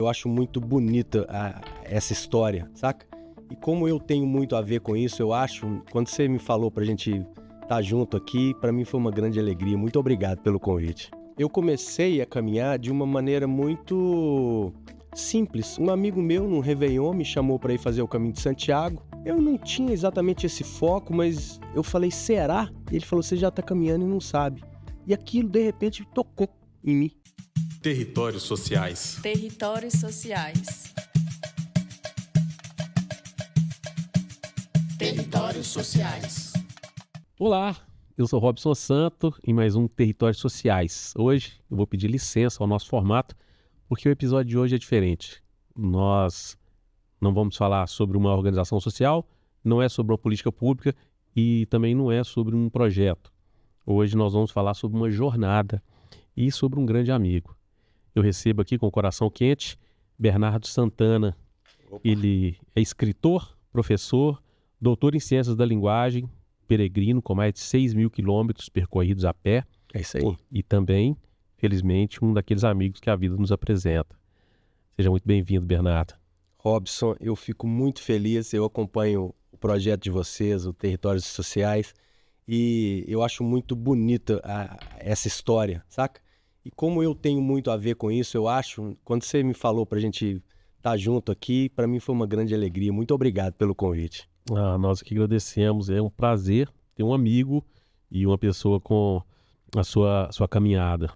Eu acho muito bonita essa história, saca? E como eu tenho muito a ver com isso, eu acho, quando você me falou pra gente estar junto aqui, pra mim foi uma grande alegria. Muito obrigado pelo convite. Eu comecei a caminhar de uma maneira muito simples. Um amigo meu, num Réveillon, me chamou pra ir fazer o Caminho de Santiago. Eu não tinha exatamente esse foco, mas eu falei, será? E ele falou, você já tá caminhando e não sabe. E aquilo, de repente, tocou em mim. Territórios sociais. Territórios sociais. Territórios sociais. Olá, eu sou Robson Santo em mais um Territórios Sociais. Hoje eu vou pedir licença ao nosso formato porque o episódio de hoje é diferente. Nós não vamos falar sobre uma organização social, não é sobre uma política pública e também não é sobre um projeto. Hoje nós vamos falar sobre uma jornada e sobre um grande amigo. Eu recebo aqui com o coração quente Bernardo Santana. Opa. Ele é escritor, professor, doutor em Ciências da Linguagem, peregrino com mais de 6.000 quilômetros percorridos a pé. É isso aí. E também, felizmente, um daqueles amigos que a vida nos apresenta. Seja muito bem-vindo, Bernardo. Robson, eu fico muito feliz, eu acompanho o projeto de vocês, o Territórios Sociais, e eu acho muito bonita essa história, saca? E como eu tenho muito a ver com isso, eu acho, quando você me falou pra gente estar junto aqui, pra mim foi uma grande alegria. Muito obrigado pelo convite. Nós aqui agradecemos, é um prazer ter um amigo e uma pessoa com a sua caminhada.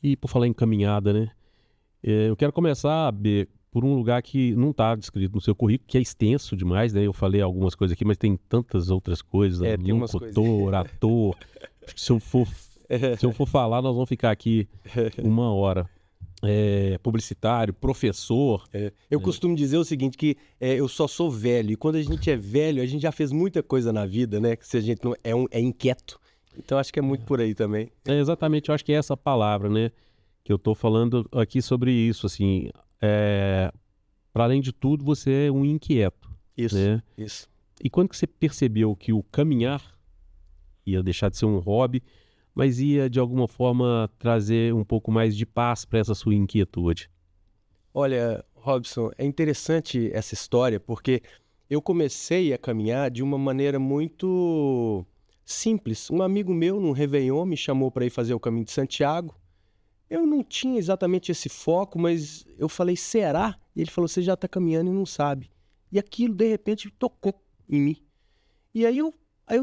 E por falar em caminhada, né? Eu quero começar, B, por um lugar que não está descrito no seu currículo, que é extenso demais, né? Eu falei algumas coisas aqui, mas tem tantas outras coisas. Tem umas locutor, ator. Acho que se eu for falar, nós vamos ficar aqui 1 hora. Publicitário, professor. Eu costumo dizer o seguinte, que eu só sou velho, e quando a gente é velho, a gente já fez muita coisa na vida, né? Que se a gente não é inquieto. Então acho que é muito por aí também. Exatamente, eu acho que é essa palavra, né? Que eu tô falando aqui sobre isso, assim. Para além de tudo, você é um inquieto. Isso, né? isso. E quando que você percebeu que o caminhar ia deixar de ser um hobby, mas ia de alguma forma trazer um pouco mais de paz para essa sua inquietude? Olha, Robson, é interessante essa história, porque eu comecei a caminhar de uma maneira muito simples. Um amigo meu, num Réveillon, me chamou para ir fazer o Caminho de Santiago. Eu não tinha exatamente esse foco, mas eu falei, será? E ele falou, você já está caminhando e não sabe. E aquilo, de repente, tocou em mim. E aí eu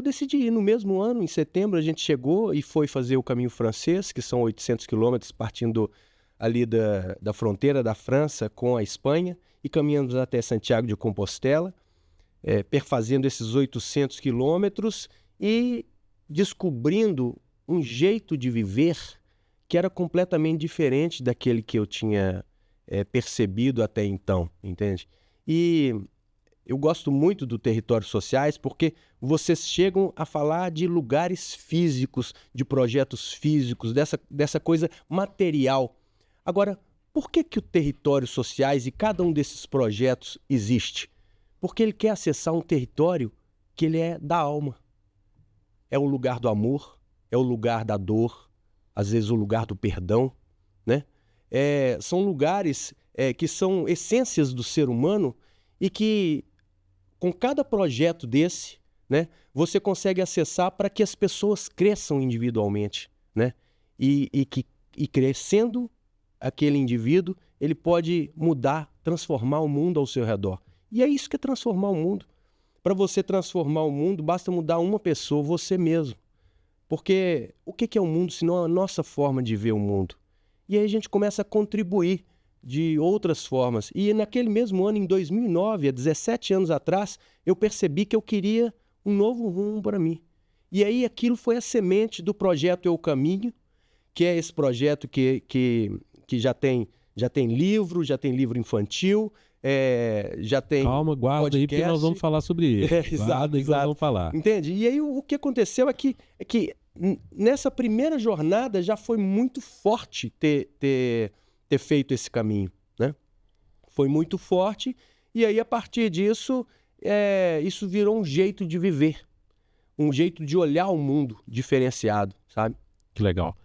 decidi ir. No mesmo ano, em setembro, a gente chegou e foi fazer o Caminho Francês, que são 800 quilômetros, partindo ali da fronteira da França com a Espanha, e caminhamos até Santiago de Compostela, perfazendo esses 800 quilômetros e descobrindo um jeito de viver que era completamente diferente daquele que eu tinha percebido até então, entende? E eu gosto muito do Territórios Sociais porque vocês chegam a falar de lugares físicos, de projetos físicos, dessa coisa material. Agora, por que o Territórios Sociais e cada um desses projetos existe? Porque ele quer acessar um território que ele é da alma. É o lugar do amor, é o lugar da dor, às vezes o lugar do perdão, né? São lugares que são essências do ser humano e que, com cada projeto desse, né, você consegue acessar para que as pessoas cresçam individualmente, né? E crescendo aquele indivíduo, ele pode mudar, transformar o mundo ao seu redor. E é isso que é transformar o mundo. Para você transformar o mundo, basta mudar uma pessoa, você mesmo. Porque o que é o mundo senão a nossa forma de ver o mundo? E aí a gente começa a contribuir de outras formas. E naquele mesmo ano, em 2009, há 17 anos atrás, eu percebi que eu queria um novo rumo para mim. E aí aquilo foi a semente do projeto Eu Caminho, que é esse projeto que já tem livro, já tem livro infantil, já tem... Calma, guarda podcast. aí, porque nós vamos falar sobre ele. Exato. Nós vamos falar. Entende? E aí o que aconteceu é que nessa primeira jornada já foi muito forte ter feito esse caminho, né? Foi muito forte, e aí a partir disso, isso virou um jeito de viver, um jeito de olhar o mundo diferenciado, sabe? Que legal.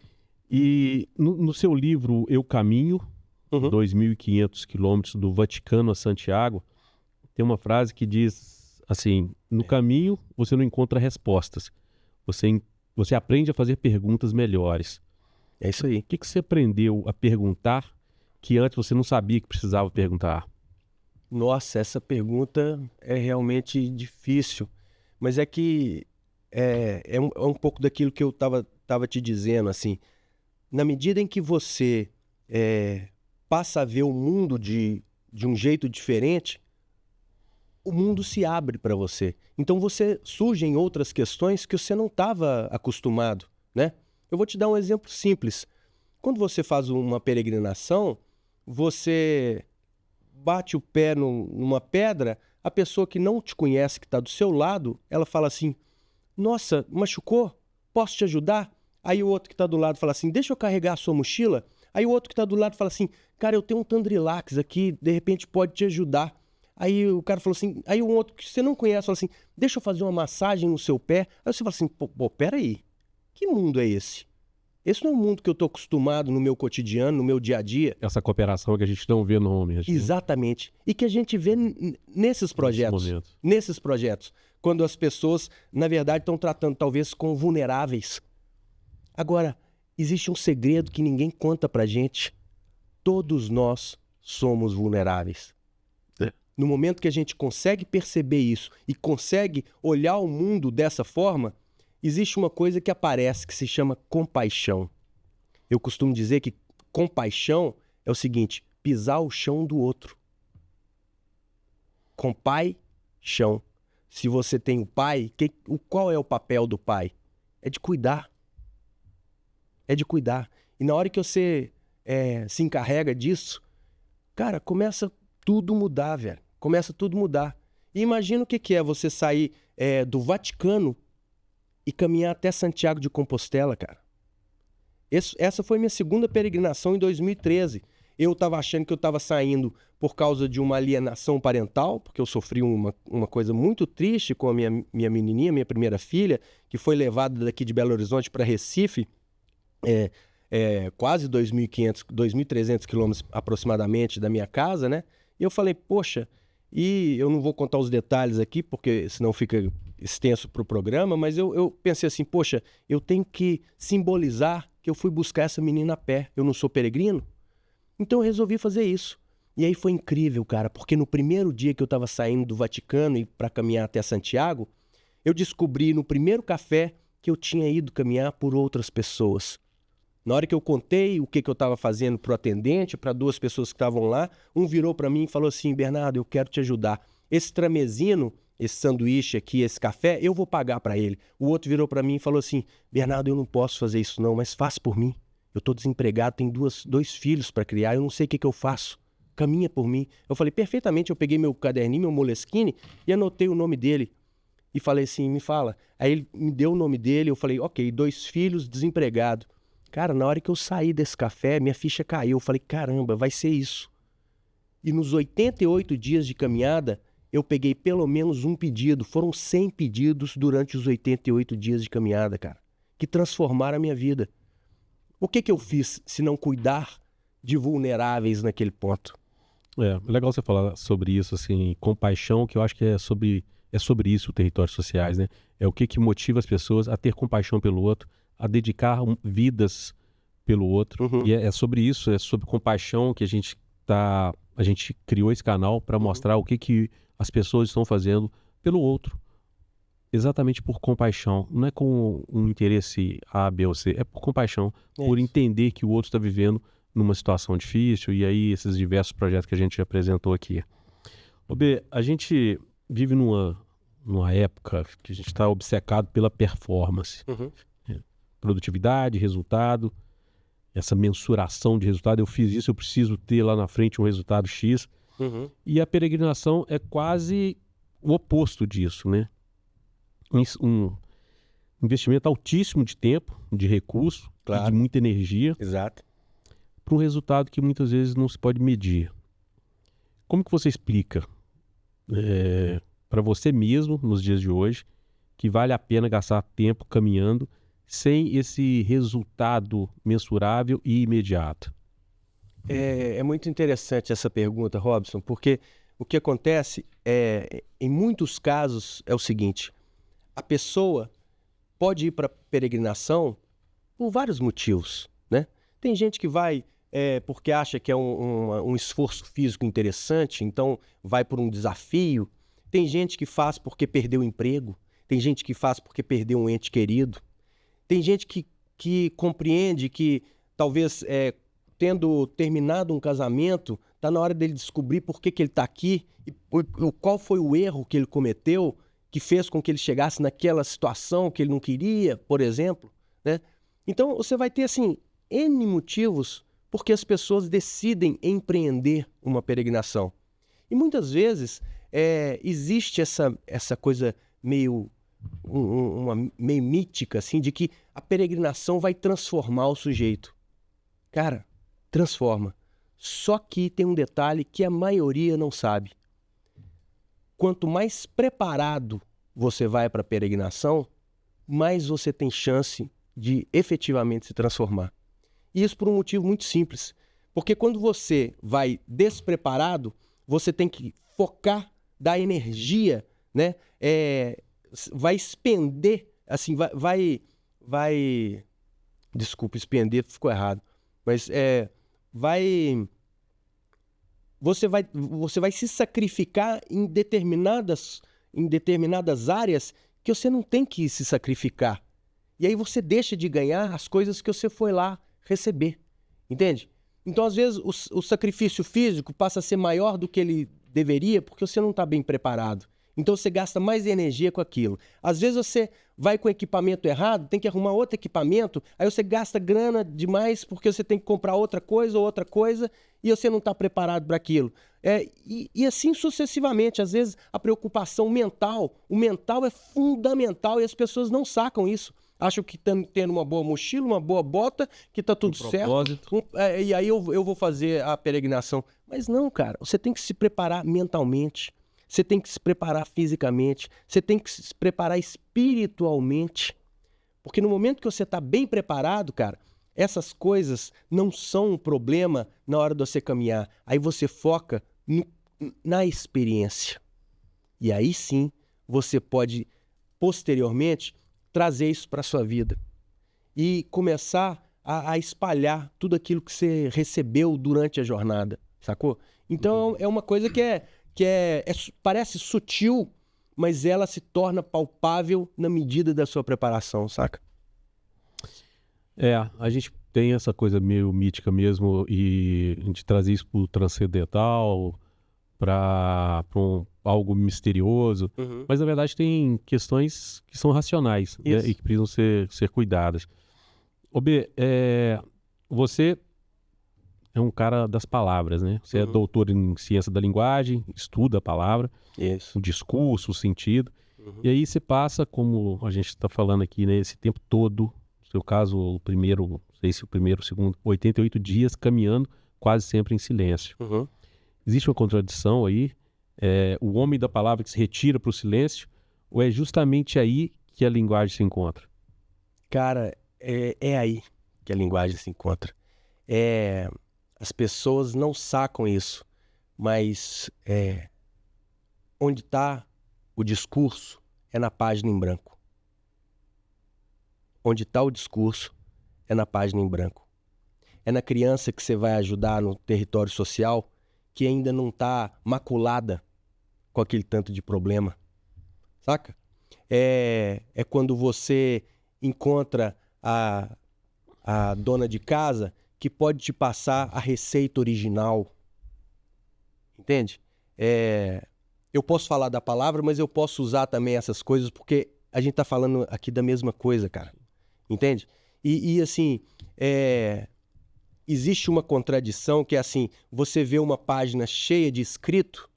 E no seu livro Eu Caminho, Uhum. 2.500 quilômetros do Vaticano a Santiago, tem uma frase que diz assim: no caminho você não encontra respostas, você aprende a fazer perguntas melhores. É isso aí. O que você aprendeu a perguntar que antes você não sabia que precisava perguntar? Nossa, essa pergunta é realmente difícil, mas é que é um pouco daquilo que eu tava te dizendo, assim, na medida em que você passa a ver o mundo de um jeito diferente, o mundo se abre para você. Então surgem outras questões que você não estava acostumado, né? Eu vou te dar um exemplo simples. Quando você faz uma peregrinação, você bate o pé numa pedra, a pessoa que não te conhece, que está do seu lado, ela fala assim: nossa, machucou? Posso te ajudar? Aí o outro que está do lado fala assim: deixa eu carregar a sua mochila. Aí o outro que está do lado fala assim: cara, eu tenho um Tandrilax aqui, de repente pode te ajudar. Aí o cara falou assim, aí um outro que você não conhece fala assim: deixa eu fazer uma massagem no seu pé. Aí você fala assim: pô, peraí, que mundo é esse? Esse não é um mundo que eu estou acostumado no meu cotidiano, no meu dia a dia. Essa cooperação que a gente não vê normalmente. Né? Exatamente. E que a gente vê nesses projetos. Nesses projetos. Quando as pessoas, na verdade, estão tratando talvez com vulneráveis. Agora, existe um segredo que ninguém conta pra gente. Todos nós somos vulneráveis. No momento que a gente consegue perceber isso e consegue olhar o mundo dessa forma, existe uma coisa que aparece que se chama compaixão. Eu costumo dizer que compaixão é o seguinte: pisar o chão do outro. Compaixão. Se você tem o pai, qual é o papel do pai? É de cuidar. É de cuidar. E na hora que você se encarrega disso, cara, começa tudo mudar, velho. Começa tudo mudar. E imagina o que é você sair do Vaticano e caminhar até Santiago de Compostela, cara. Essa foi minha segunda peregrinação em 2013. Eu estava achando que eu estava saindo por causa de uma alienação parental, porque eu sofri uma coisa muito triste com a minha menininha, minha primeira filha, que foi levada daqui de Belo Horizonte para Recife, quase 2.500, 2.300 quilômetros aproximadamente da minha casa, né? E eu falei, poxa, e eu não vou contar os detalhes aqui, porque senão fica extenso para o programa, mas eu pensei assim, poxa, eu tenho que simbolizar que eu fui buscar essa menina a pé. Eu não sou peregrino? Então eu resolvi fazer isso. E aí foi incrível, cara, porque no primeiro dia que eu estava saindo do Vaticano e para caminhar até Santiago, eu descobri no primeiro café que eu tinha ido caminhar por outras pessoas. Na hora que eu contei o que eu estava fazendo para o atendente, para duas pessoas que estavam lá, um virou para mim e falou assim: Bernardo, eu quero te ajudar. Esse tramezino, esse sanduíche aqui, esse café, eu vou pagar para ele. O outro virou para mim e falou assim: Bernardo, eu não posso fazer isso não, mas faz por mim. Eu estou desempregado, tenho dois filhos para criar, eu não sei o que eu faço. Caminha por mim. Eu falei, perfeitamente, eu peguei meu caderninho, meu Moleskine e anotei o nome dele. E falei assim, me fala. Aí ele me deu o nome dele, eu falei, ok, 2 filhos, desempregado. Cara, na hora que eu saí desse café, minha ficha caiu. Eu falei, caramba, vai ser isso. E nos 88 dias de caminhada, eu peguei pelo menos um pedido. Foram 100 pedidos durante os 88 dias de caminhada, cara, que transformaram a minha vida. O que eu fiz se não cuidar de vulneráveis naquele ponto? É legal você falar sobre isso, assim, compaixão, que eu acho que é sobre isso o Territórios Sociais, né? É o que motiva as pessoas a ter compaixão pelo outro, a dedicar vidas pelo outro. Uhum. E é sobre isso, é sobre compaixão que a gente criou esse canal para mostrar o que as pessoas estão fazendo pelo outro. Exatamente por compaixão. Não é com um interesse A, B ou C, é por compaixão, por entender que o outro está vivendo numa situação difícil, e aí esses diversos projetos que a gente apresentou aqui. Ô B, a gente vive numa época que a gente está obcecado pela performance. Uhum. Produtividade, resultado, essa mensuração de resultado. Eu fiz isso, eu preciso ter lá na frente um resultado X. Uhum. E a peregrinação é quase o oposto disso, né? Um investimento altíssimo de tempo, de recurso, Claro. e de muita energia, Exato. para um resultado que muitas vezes não se pode medir. Como que você explica para você mesmo, nos dias de hoje, que vale a pena gastar tempo caminhando sem esse resultado mensurável e imediato? É muito interessante essa pergunta, Robson, porque o que acontece em muitos casos, é o seguinte: a pessoa pode ir para peregrinação por vários motivos, né? Tem gente que vai porque acha que é um esforço físico interessante, então vai por um desafio. Tem gente que faz porque perdeu o emprego. Tem gente que faz porque perdeu um ente querido. Tem gente que compreende que talvez tendo terminado um casamento, está na hora dele descobrir por que ele está aqui e qual foi o erro que ele cometeu que fez com que ele chegasse naquela situação que ele não queria, por exemplo, né? Então você vai ter assim N motivos porque as pessoas decidem empreender uma peregrinação. E muitas vezes existe essa coisa meio meio mítica assim de que a peregrinação vai transformar o sujeito. Cara, transforma. Só que tem um detalhe que a maioria não sabe. Quanto mais preparado você vai para a peregrinação, mais você tem chance de efetivamente se transformar. E isso por um motivo muito simples. Porque quando você vai despreparado, você tem que focar, dar energia, né? Vai expender, assim, vai... Desculpa, expender ficou errado. Mas você vai se sacrificar em determinadas áreas que você não tem que se sacrificar. E aí você deixa de ganhar as coisas que você foi lá receber. Entende? Então, às vezes, o sacrifício físico passa a ser maior do que ele deveria porque você não está bem preparado. Então você gasta mais energia com aquilo. Às vezes você vai com o equipamento errado, tem que arrumar outro equipamento, aí você gasta grana demais porque você tem que comprar outra coisa e você não está preparado para aquilo. E assim sucessivamente. Às vezes a preocupação mental, o mental é fundamental e as pessoas não sacam isso. Acham que tendo uma boa mochila, uma boa bota, que está tudo certo. E aí eu vou fazer a peregrinação. Mas não, cara, você tem que se preparar mentalmente. Você tem que se preparar fisicamente, você tem que se preparar espiritualmente. Porque no momento que você está bem preparado, cara, essas coisas não são um problema na hora de você caminhar. Aí você foca na experiência. E aí sim, você pode, posteriormente, trazer isso para a sua vida. E começar a espalhar tudo aquilo que você recebeu durante a jornada, sacou? Então é uma coisa que parece sutil, mas ela se torna palpável na medida da sua preparação, saca? A gente tem essa coisa meio mítica mesmo e a gente trazer isso pro transcendental, para algo misterioso, mas na verdade tem questões que são racionais, né, e que precisam ser cuidadas. B, você é um cara das palavras, né? Você é doutor em ciência da linguagem, estuda a palavra, o discurso, o sentido. E aí você passa, como a gente está falando aqui, né, esse tempo todo, no seu caso, o primeiro, o segundo, 88 dias caminhando, quase sempre em silêncio. Existe uma contradição aí? O homem da palavra que se retira para o silêncio, ou é justamente aí que a linguagem se encontra? Cara, é aí que a linguagem se encontra. As pessoas não sacam isso, mas onde está o discurso é na página em branco. Onde está o discurso é na página em branco. É na criança que você vai ajudar no território social que ainda não está maculada com aquele tanto de problema, saca? É quando você encontra a dona de casa que pode te passar a receita original, entende? Eu posso falar da palavra, mas eu posso usar também essas coisas porque a gente tá falando aqui da mesma coisa, cara, entende? E assim, existe uma contradição que é assim, você vê uma página cheia de escrito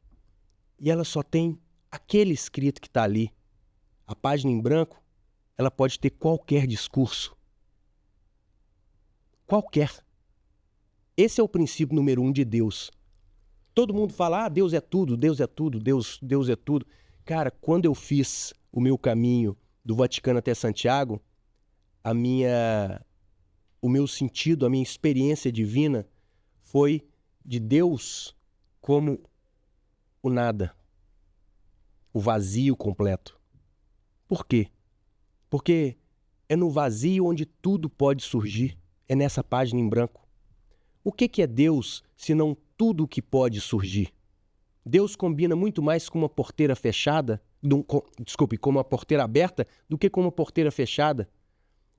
e ela só tem aquele escrito que tá ali. A página em branco, ela pode ter qualquer discurso. Qualquer. Esse é o princípio número 1 de Deus. Todo mundo fala, Deus é tudo, Deus é tudo, Deus é tudo. Cara, quando eu fiz o meu caminho do Vaticano até Santiago, o meu sentido, a minha experiência divina foi de Deus como o nada, o vazio completo. Por quê? Porque é no vazio onde tudo pode surgir, é nessa página em branco. O que é Deus, senão tudo o que pode surgir? Deus combina muito mais com uma porteira fechada, com uma porteira aberta, do que com uma porteira fechada.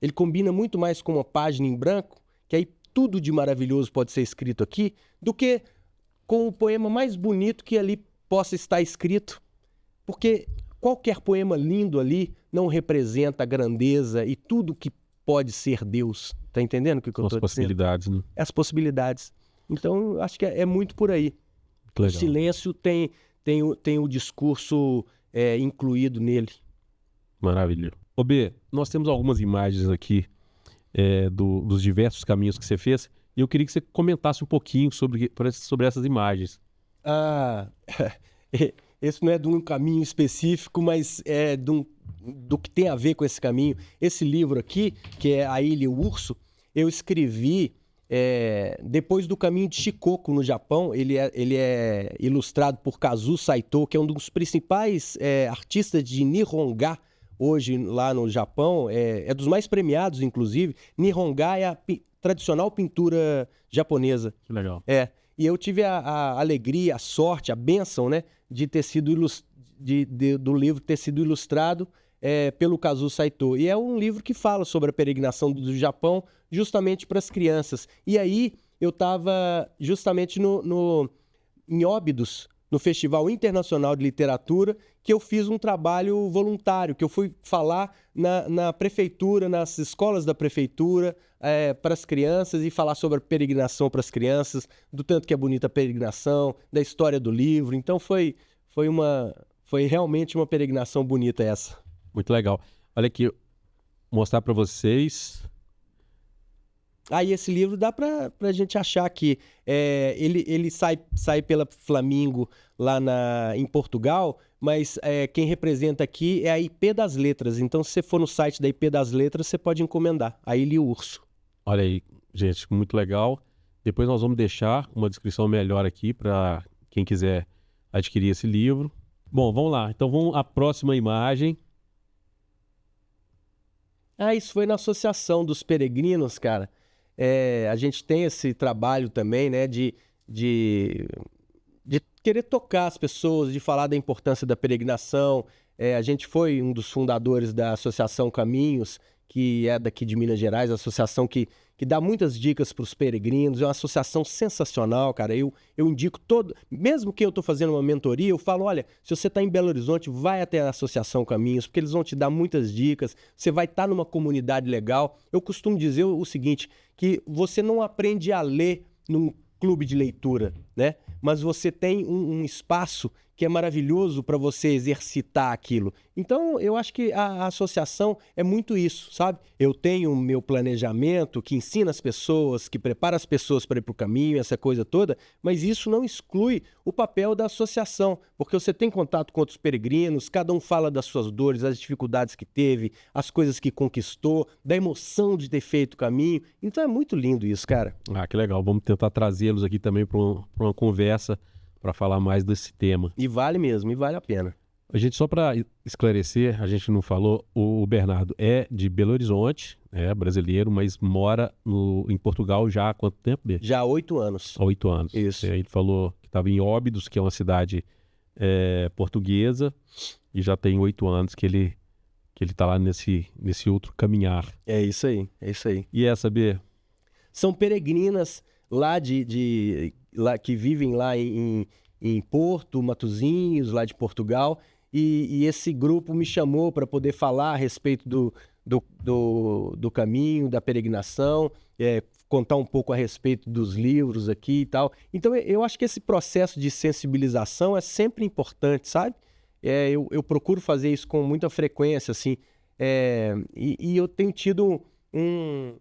Ele combina muito mais com uma página em branco, que aí tudo de maravilhoso pode ser escrito aqui, do que com o poema mais bonito que ali possa estar escrito. Porque qualquer poema lindo ali não representa a grandeza e tudo que pode ser Deus. Tá entendendo o que eu estou dizendo? As possibilidades, né? As possibilidades. Então, acho que é muito por aí. Legal. O silêncio tem o discurso incluído nele. Maravilha. Ô B, nós temos algumas imagens aqui dos diversos caminhos que você fez e eu queria que você comentasse um pouquinho sobre essas imagens. Esse não é de um caminho específico, mas é do que tem a ver com esse caminho. Esse livro aqui, que é A Ilha e o Urso, eu escrevi depois do Caminho de Shikoku no Japão. Ele é ilustrado por Kazuo Saito, que é um dos principais artistas de Nihonga hoje lá no Japão. É dos mais premiados, inclusive. Nihonga é a tradicional pintura japonesa. Que legal. E eu tive a alegria, a sorte, a bênção, né, de ter sido do livro ter sido ilustrado pelo Kazuo Saito. E é um livro que fala sobre a peregrinação do Japão justamente para as crianças. E aí eu estava justamente em Óbidos, no Festival Internacional de Literatura, que eu fiz um trabalho voluntário, que eu fui falar na prefeitura, nas escolas da prefeitura, para as crianças e falar sobre a peregrinação para as crianças, do tanto que é bonita a peregrinação, da história do livro. Então foi realmente uma peregrinação bonita essa. Muito legal. Olha aqui, mostrar para vocês. E esse livro dá pra gente achar que ele sai pela Flamingo lá em Portugal, mas quem representa aqui é a IP das Letras. Então, se você for no site da IP das Letras, você pode encomendar, A Ilha e o Urso. Olha aí, gente, muito legal. Depois nós vamos deixar uma descrição melhor aqui para quem quiser adquirir esse livro. Bom, vamos lá. Então, vamos à próxima imagem. Isso foi na Associação dos Peregrinos, cara. A gente tem esse trabalho também, né, de querer tocar as pessoas, de falar da importância da peregrinação. A gente foi um dos fundadores da Associação Caminhos, que é daqui de Minas Gerais, a associação que dá muitas dicas para os peregrinos. É uma associação sensacional, cara. Eu indico mesmo que eu estou fazendo uma mentoria, eu falo, olha, se você está em Belo Horizonte, vai até a Associação Caminhos, porque eles vão te dar muitas dicas, você vai estar numa comunidade legal. Eu costumo dizer o seguinte, que você não aprende a ler num clube de leitura, né? Mas você tem um espaço que é maravilhoso para você exercitar aquilo. Então, eu acho que a associação é muito isso, sabe? Eu tenho o meu planejamento que ensina as pessoas, que prepara as pessoas para ir para o caminho, essa coisa toda, mas isso não exclui o papel da associação, porque você tem contato com outros peregrinos, cada um fala das suas dores, as dificuldades que teve, as coisas que conquistou, da emoção de ter feito o caminho. Então é muito lindo isso, cara. Que legal. Vamos tentar trazê-los aqui também para uma conversa para falar mais desse tema. E vale mesmo, e vale a pena. A gente, só para esclarecer, a gente não falou, o Bernardo é de Belo Horizonte, é brasileiro, mas mora em Portugal já há quanto tempo, Bê? Já há 8 anos. Há 8 anos. Isso. Ele falou que estava em Óbidos, que é uma cidade portuguesa, e já tem 8 anos que ele está lá nesse outro caminhar. É isso aí. E essa, Bê? São peregrinas lá lá, que vivem lá em Porto, Matosinhos, lá de Portugal, e esse grupo me chamou para poder falar a respeito do caminho, da peregrinação, contar um pouco a respeito dos livros aqui e tal. Então eu acho que esse processo de sensibilização é sempre importante, sabe? Eu procuro fazer isso com muita frequência, assim, e eu tenho tido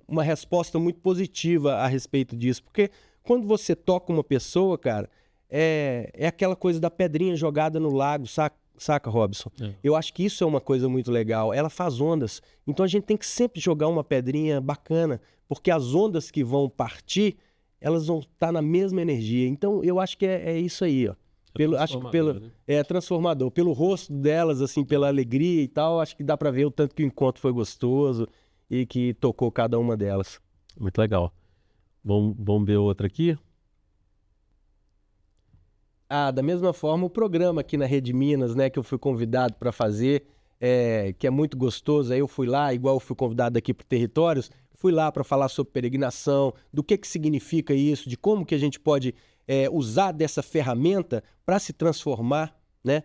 uma resposta muito positiva a respeito disso, porque quando você toca uma pessoa, cara, é aquela coisa da pedrinha jogada no lago, saca, Robson? Eu acho que isso é uma coisa muito legal. Ela faz ondas. Então a gente tem que sempre jogar uma pedrinha bacana, porque as ondas que vão partir, elas vão estar na mesma energia. Então, eu acho que é isso aí, ó. Acho que Né? é transformador. Pelo rosto delas, assim, pela alegria e tal, acho que dá pra ver o tanto que o encontro foi gostoso e que tocou cada uma delas. Muito legal. Vamos ver outra aqui? Ah, da mesma forma, o programa aqui na Rede Minas, né, que eu fui convidado para fazer, que é muito gostoso. Aí eu fui lá, igual eu fui convidado aqui para Territórios, fui lá para falar sobre peregrinação, do que significa isso, de como que a gente pode usar dessa ferramenta para se transformar, né,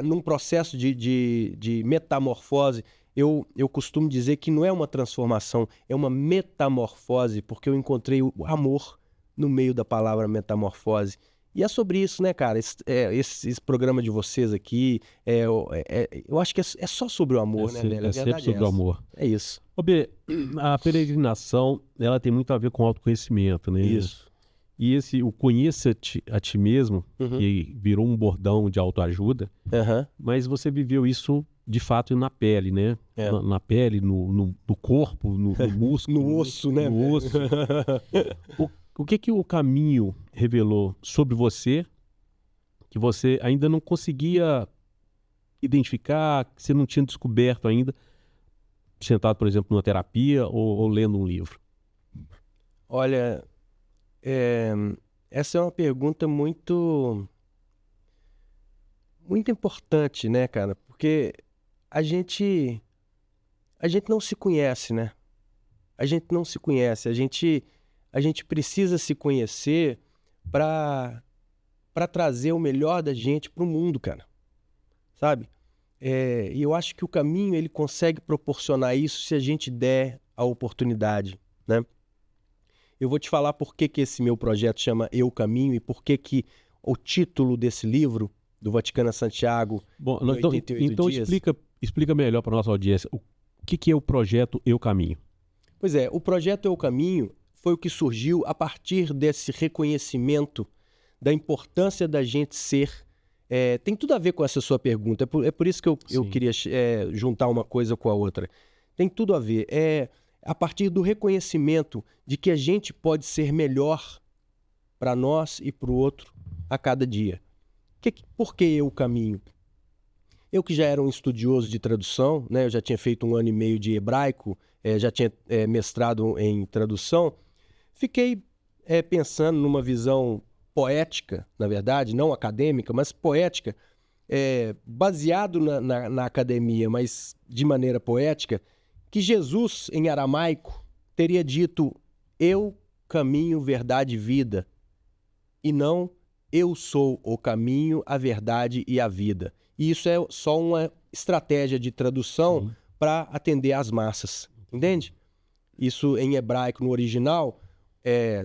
num processo de metamorfose. Eu costumo dizer que não é uma transformação, é uma metamorfose, porque eu encontrei o amor no meio da palavra metamorfose. E é sobre isso, né, cara? Esse programa de vocês aqui, eu acho que é só sobre o amor, né, velho? É sempre sobre o amor. É isso. Ô, B, a peregrinação, ela tem muito a ver com autoconhecimento, né? Isso. E o conheça-te a ti mesmo, Uhum. que virou um bordão de autoajuda, Aham. mas você viveu isso de fato na pele, né? É. Na pele, no corpo, no músculo. No osso, né? No osso. O que o caminho revelou sobre você que você ainda não conseguia identificar, que você não tinha descoberto ainda, sentado, por exemplo, numa terapia ou lendo um livro? Olha, essa é uma pergunta muito importante, né, cara? Porque a gente não se conhece, né? A gente não se conhece. A gente precisa se conhecer para trazer o melhor da gente para o mundo, cara. Sabe? E eu acho que o caminho ele consegue proporcionar isso se a gente der a oportunidade, né? Eu vou te falar por que esse meu projeto chama Eu Caminho e por que o título desse livro, do Vaticano a Santiago, Bom, em 88 então dias... explica melhor para a nossa audiência o que é o projeto Eu Caminho. Pois é, o projeto Eu Caminho foi o que surgiu a partir desse reconhecimento da importância da gente ser... tem tudo a ver com essa sua pergunta, é por isso que eu Sim. queria juntar uma coisa com a outra. Tem tudo a ver. A partir do reconhecimento de que a gente pode ser melhor para nós e para o outro a cada dia. Por que Eu Caminho? Eu que já era um estudioso de tradução, né? Eu já tinha feito 1 ano e meio de hebraico, já tinha mestrado em tradução, fiquei pensando numa visão poética, na verdade, não acadêmica, mas poética, baseado na academia, mas de maneira poética, que Jesus, em aramaico, teria dito eu, caminho, verdade e vida, e não eu sou o caminho, a verdade e a vida. E isso é só uma estratégia de tradução para atender às massas, entende? Isso em hebraico, no original,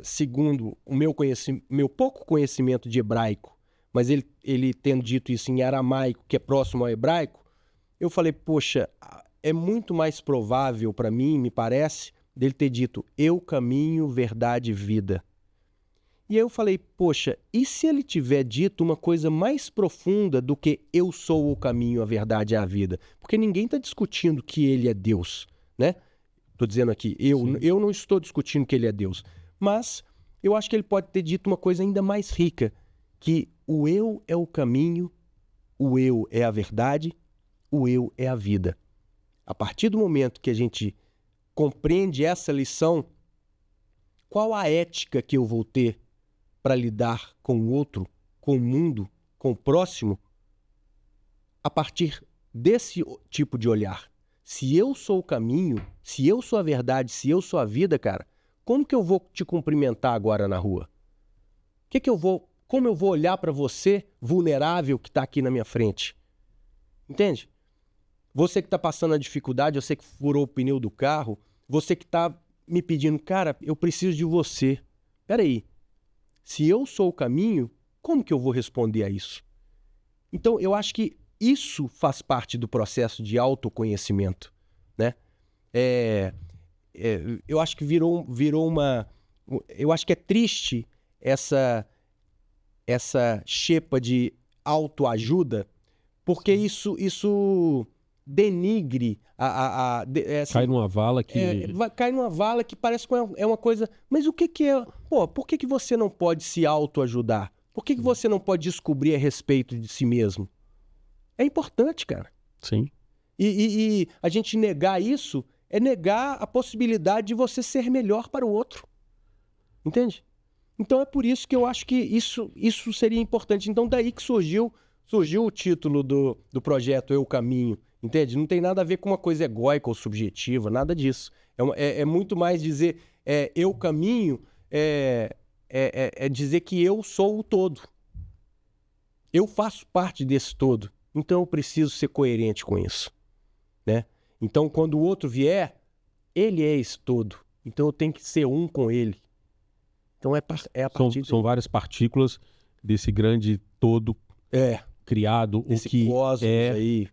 segundo o meu pouco conhecimento de hebraico, mas ele tendo dito isso em aramaico, que é próximo ao hebraico, eu falei, poxa, é muito mais provável para mim, me parece, dele ter dito eu, caminho, verdade e vida. E aí eu falei, poxa, e se ele tiver dito uma coisa mais profunda do que eu sou o caminho, a verdade e a vida? Porque ninguém está discutindo que ele é Deus, né? Estou dizendo aqui, eu não estou discutindo que ele é Deus. Mas eu acho que ele pode ter dito uma coisa ainda mais rica, que o eu é o caminho, o eu é a verdade, o eu é a vida. A partir do momento que a gente compreende essa lição, qual a ética que eu vou ter para lidar com o outro, com o mundo, com o próximo, a partir desse tipo de olhar? Se eu sou o caminho, se eu sou a verdade, se eu sou a vida, cara, como que eu vou te cumprimentar agora na rua? Como eu vou olhar para você, vulnerável, que está aqui na minha frente? Entende? Você que está passando a dificuldade, você que furou o pneu do carro, você que está me pedindo, cara, eu preciso de você. Peraí, se eu sou o caminho, como que eu vou responder a isso? Então, eu acho que isso faz parte do processo de autoconhecimento, né? Eu acho que virou uma... Eu acho que é triste essa xepa de autoajuda, porque isso denigre, assim, Cai numa vala que... cai numa vala que parece que é uma coisa... Mas o que que é... Pô, por que que você não pode se autoajudar? Por que que você não pode descobrir a respeito de si mesmo? É importante, cara. Sim. E a gente negar isso é negar a possibilidade de você ser melhor para o outro. Entende? Então é por isso que eu acho que isso seria importante. Então daí que surgiu o título do projeto Eu Caminho. Entende? Não tem nada a ver com uma coisa egóica ou subjetiva, nada disso. É muito mais dizer eu caminho, é dizer que eu sou o todo. Eu faço parte desse todo. Então eu preciso ser coerente com isso. Né? Então quando o outro vier, ele é esse todo. Então eu tenho que ser um com ele. Então a partir São várias partículas desse grande todo criado, o que cosmos é aí,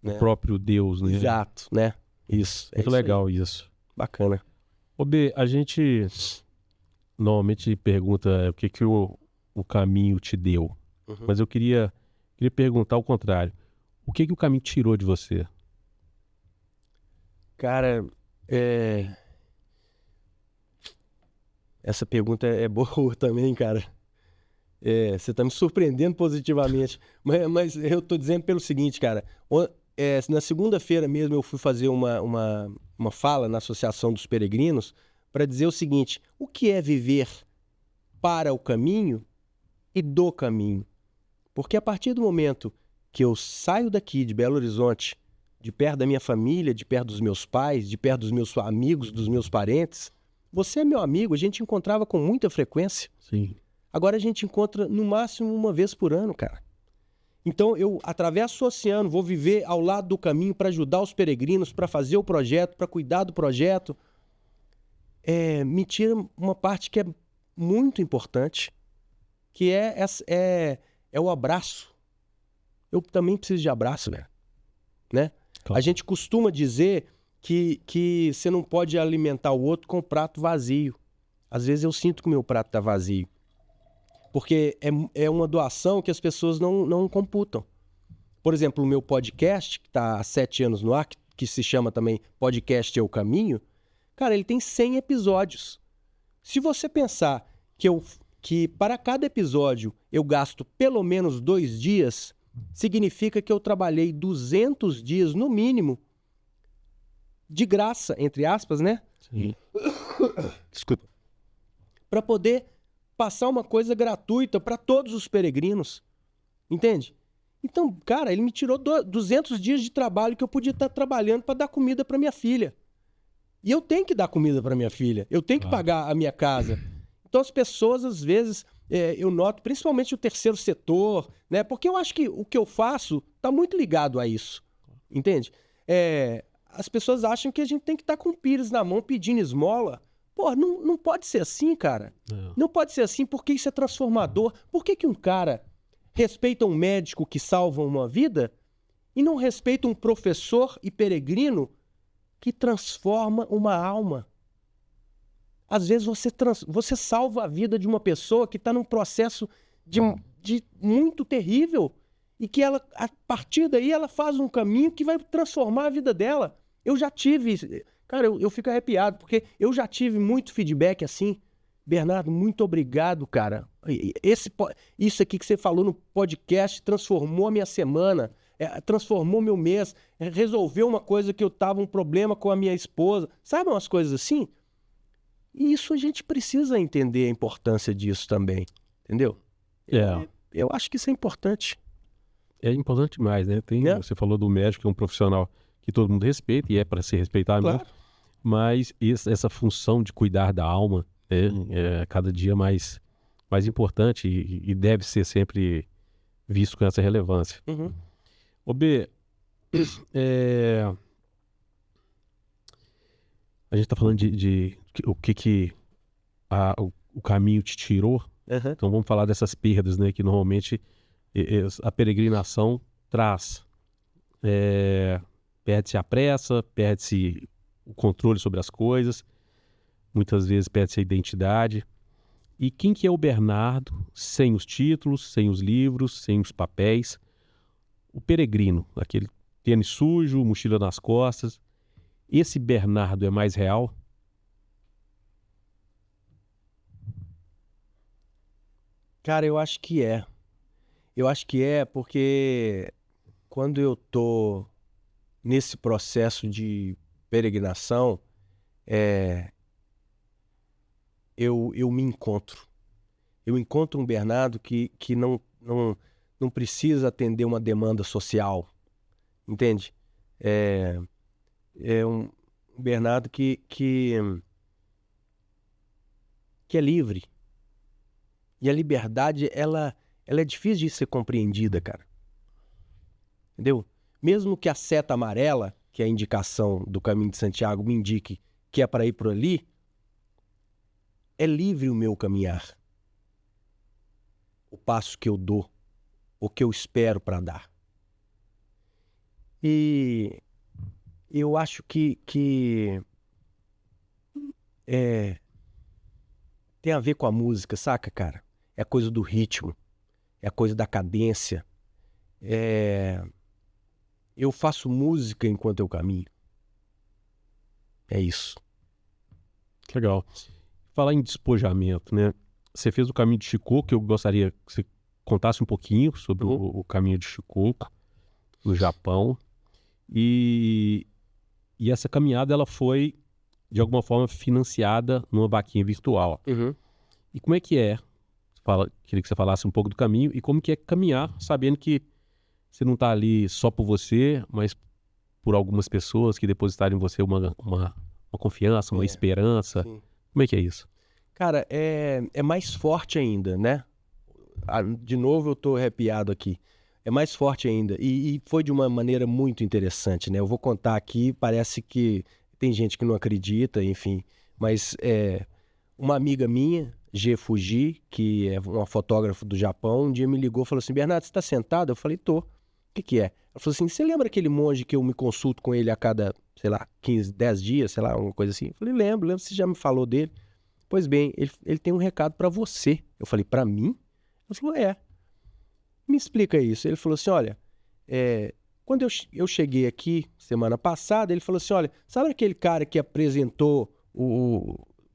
o né? próprio Deus, né? Exato, né? Isso. Muito isso legal aí. isso. Bacana. Ô B, a gente normalmente pergunta o que que o caminho te deu. Uhum. Mas eu queria perguntar o contrário. O que que o caminho tirou de você? Cara, essa pergunta é boa também, cara. Você tá me surpreendendo positivamente. Mas eu tô dizendo pelo seguinte, cara. Na segunda-feira mesmo eu fui fazer uma fala na Associação dos Peregrinos para dizer o seguinte: o que é viver para o caminho e do caminho? Porque a partir do momento que eu saio daqui de Belo Horizonte, de perto da minha família, de perto dos meus pais, de perto dos meus amigos, dos meus parentes, você é meu amigo, a gente encontrava com muita frequência. Sim. Agora a gente encontra no máximo uma vez por ano, cara. Então eu atravesso o oceano, vou viver ao lado do caminho para ajudar os peregrinos, para fazer o projeto, para cuidar do projeto. Me tira uma parte que é muito importante, que é o abraço. Eu também preciso de abraço, velho. Né? Claro. A gente costuma dizer que você não pode alimentar o outro com o prato vazio. Às vezes eu sinto que o meu prato está vazio. Porque é uma doação que as pessoas não computam. Por exemplo, o meu podcast, que está há 7 anos no ar, que se chama também Podcast É o Caminho, cara, ele tem 100 episódios. Se você pensar que para cada episódio eu gasto pelo menos 2 dias, significa que eu trabalhei 200 dias no mínimo, de graça, entre aspas, né? Sim. Desculpa. Para poder passar uma coisa gratuita para todos os peregrinos. Entende? Então, cara, ele me tirou 200 dias de trabalho que eu podia estar trabalhando para dar comida para minha filha. E eu tenho que dar comida para minha filha. Eu tenho que pagar a minha casa. Então as pessoas, às vezes, eu noto, principalmente o terceiro setor, né? Porque eu acho que o que eu faço está muito ligado a isso. Entende? As pessoas acham que a gente tem que estar com o pires na mão pedindo esmola. Pô, não pode ser assim, cara. Não pode ser assim, porque isso é transformador. Por que um cara respeita um médico que salva uma vida e não respeita um professor e peregrino que transforma uma alma? Às vezes você salva a vida de uma pessoa que está num processo de muito terrível e que ela, a partir daí ela faz um caminho que vai transformar a vida dela. Eu já tive... Cara, eu fico arrepiado, porque eu já tive muito feedback assim. Bernardo, muito obrigado, cara. Isso aqui que você falou no podcast transformou a minha semana, transformou meu mês, resolveu uma coisa que eu tava um problema com a minha esposa. Sabe umas coisas assim? E isso a gente precisa entender a importância disso também, entendeu? Eu acho que isso é importante. É importante demais, né? Você falou do médico, que é um profissional que todo mundo respeita, e é para se respeitar mesmo. Claro. Mas essa função de cuidar da alma é cada dia mais importante e deve ser sempre visto com essa relevância. Uhum. Ô B, a gente está falando de o que o caminho te tirou. Uhum. Então vamos falar dessas perdas, né, que normalmente a peregrinação traz. Perde-se a pressa, perde-se o controle sobre as coisas, muitas vezes perde-se a identidade. E quem que é o Bernardo sem os títulos, sem os livros, sem os papéis? O peregrino, aquele tênis sujo, mochila nas costas. Esse Bernardo é mais real? Cara, eu acho que é. Eu acho que é porque quando eu tô nesse processo de peregrinação, eu me encontro. Eu encontro um Bernardo que não precisa atender uma demanda social, entende? É um Bernardo que é livre. E a liberdade, ela é difícil de ser compreendida, cara. Entendeu? Mesmo que a seta amarela, que é a indicação do Caminho de Santiago, me indique que é para ir por ali, é livre o meu caminhar. O passo que eu dou, o que eu espero para dar. E eu acho que tem a ver com a música, saca, cara? É a coisa do ritmo, é a coisa da cadência. Eu faço música enquanto eu caminho. É isso. Legal. Falar em despojamento, né? Você fez o caminho de Shikoku, eu gostaria que você contasse um pouquinho sobre o caminho de Shikoku no Japão. E essa caminhada, ela foi, de alguma forma, financiada numa vaquinha virtual. E como é que é? Queria que você falasse um pouco do caminho e como que é caminhar, sabendo que você não está ali só por você, mas por algumas pessoas que depositaram em você uma confiança, uma esperança. Sim. Como é que é isso? Cara, é mais forte ainda, né? De novo eu tô arrepiado aqui. É mais forte ainda. E foi de uma maneira muito interessante, né? Eu vou contar aqui, parece que tem gente que não acredita, enfim. Mas uma amiga minha, G. Fuji, que é uma fotógrafa do Japão, um dia me ligou e falou assim: Bernardo, você tá sentado? Eu falei, tô. O que é? Ela falou assim: você lembra aquele monge que eu me consulto com ele a cada, sei lá, 15, 10 dias, sei lá, alguma coisa assim? Eu falei, lembro, você já me falou dele. Pois bem, ele tem um recado pra você. Eu falei, pra mim? Ela falou, me explica isso. Ele falou assim, olha, quando eu cheguei aqui semana passada, ele falou assim, olha, sabe aquele cara que apresentou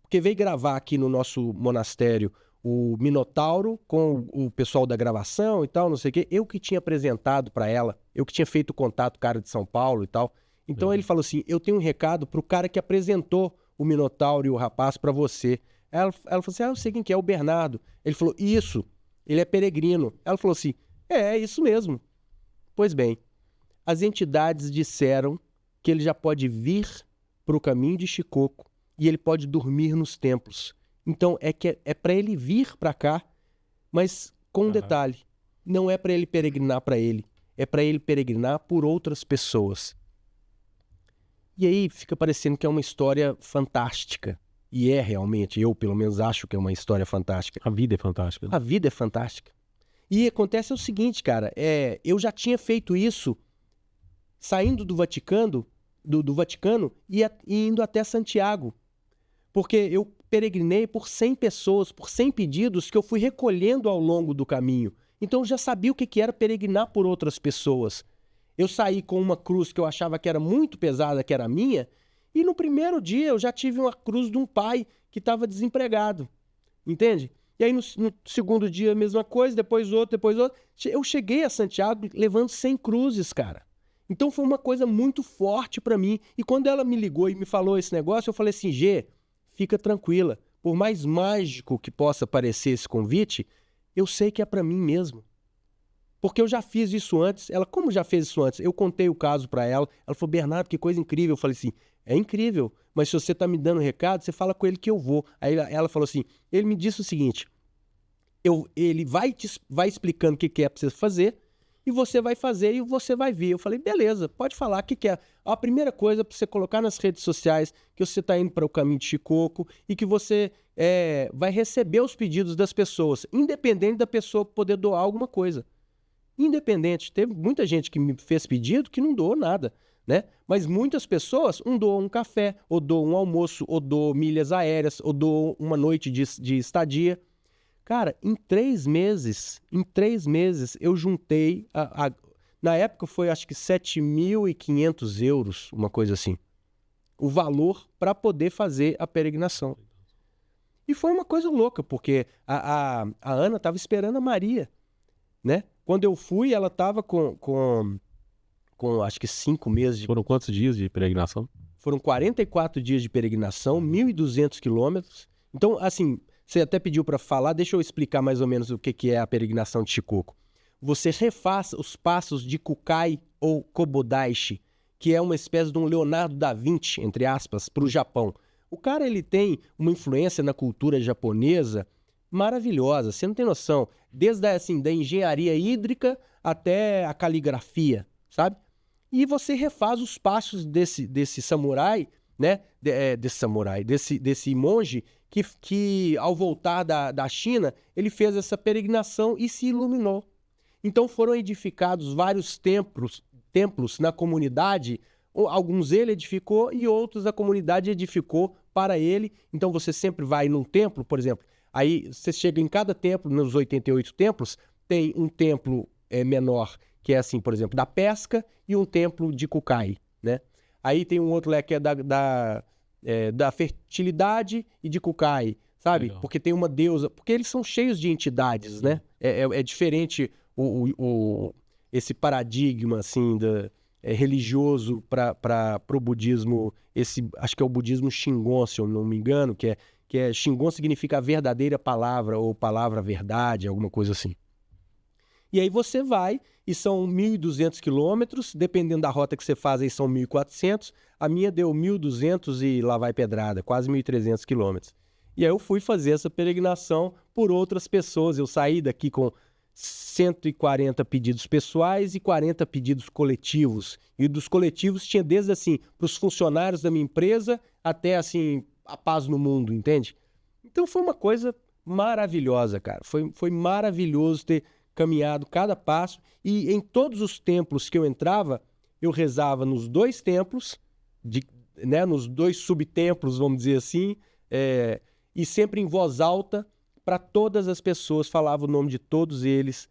porque veio gravar aqui no nosso monastério o Minotauro com o pessoal da gravação e tal, não sei o quê. Eu que tinha apresentado pra ela, eu que tinha feito o contato, cara de São Paulo e tal. Então ele falou assim, eu tenho um recado pro cara que apresentou o Minotauro e o rapaz pra você. Ela falou assim, eu sei quem que é, o Bernardo. Ele falou, isso, ele é peregrino. Ela falou assim, é isso mesmo. Pois bem, as entidades disseram que ele já pode vir pro caminho de Shikoku e ele pode dormir nos templos. Então é para ele vir para cá, mas com um detalhe, não é para ele peregrinar para ele, é para ele peregrinar por outras pessoas. E aí fica parecendo que é uma história fantástica. E é realmente, eu pelo menos acho que é uma história fantástica. A vida é fantástica. A vida é fantástica. E acontece o seguinte, cara, eu já tinha feito isso saindo do Vaticano, do Vaticano e indo até Santiago. Porque eu peregrinei por 100 pessoas, por 100 pedidos que eu fui recolhendo ao longo do caminho. Então eu já sabia o que era peregrinar por outras pessoas. Eu saí com uma cruz que eu achava que era muito pesada, que era minha, e no primeiro dia eu já tive uma cruz de um pai que estava desempregado, entende? E aí no segundo dia a mesma coisa, depois outro. Eu cheguei a Santiago levando 100 cruzes, cara. Então foi uma coisa muito forte para mim. E quando ela me ligou e me falou esse negócio, eu falei assim, Gê, fica tranquila. Por mais mágico que possa parecer esse convite, eu sei que é para mim mesmo. Porque eu já fiz isso antes. Ela, como já fez isso antes? Eu contei o caso para ela. Ela falou, Bernardo, que coisa incrível. Eu falei assim, é incrível, mas se você tá me dando um recado, você fala com ele que eu vou. Aí ela falou assim, ele me disse o seguinte, ele vai explicando o que é pra você fazer, e você vai fazer e você vai vir. Eu falei, beleza, pode falar o que é. A primeira coisa para você colocar nas redes sociais que você tá indo para o caminho de Shikoku e que você vai receber os pedidos das pessoas, independente da pessoa poder doar alguma coisa. Independente. Teve muita gente que me fez pedido que não doou nada, né? Mas muitas pessoas doam um café, ou doam um almoço, ou doam milhas aéreas, ou doam uma noite de estadia. Cara, em 3 meses eu juntei, Na época foi acho que 7.500 euros, uma coisa assim. O valor para poder fazer a peregrinação. E foi uma coisa louca, porque a Ana estava esperando a Maria, né? Quando eu fui, ela estava com acho que 5 meses. Foram quantos dias de peregrinação? Foram 44 dias de peregrinação, 1.200 quilômetros. Então, assim, você até pediu para falar, deixa eu explicar mais ou menos o que é a peregrinação de Shikoku. Você refaz os passos de Kukai ou Kobodaishi, que é uma espécie de um Leonardo da Vinci, entre aspas, para o Japão. O cara, ele tem uma influência na cultura japonesa maravilhosa, você não tem noção. Desde assim, da engenharia hídrica até a caligrafia, sabe? E você refaz os passos desse samurai, né? Desse monge que ao voltar da China, ele fez essa peregrinação e se iluminou. Então foram edificados vários templos na comunidade. Alguns ele edificou e outros a comunidade edificou para ele. Então você sempre vai num templo, por exemplo, aí você chega em cada templo, nos 88 templos, tem um templo menor, que é assim, por exemplo, da pesca, e um templo de Kukai, né? Aí tem um outro lá que é da fertilidade e de Kukai, sabe? Legal. Porque tem uma deusa, porque eles são cheios de entidades, né? É diferente esse paradigma, assim, religioso para o budismo, acho que é o budismo Shingon, se eu não me engano, que é Shingon significa a verdadeira palavra, ou palavra verdade, alguma coisa assim. E aí você vai, e são 1.200 quilômetros, dependendo da rota que você faz, aí são 1.400, a minha deu 1.200 e lá vai pedrada, quase 1.300 quilômetros. E aí eu fui fazer essa peregrinação por outras pessoas, eu saí daqui com 140 pedidos pessoais e 40 pedidos coletivos. E dos coletivos tinha desde assim, para os funcionários da minha empresa, até assim, a paz no mundo, entende? Então foi uma coisa maravilhosa, cara. Foi maravilhoso ter caminhado cada passo. E em todos os templos que eu entrava, eu rezava nos 2 templos, né, nos 2 subtemplos, vamos dizer assim, e sempre em voz alta, para todas as pessoas, falava o nome de todos eles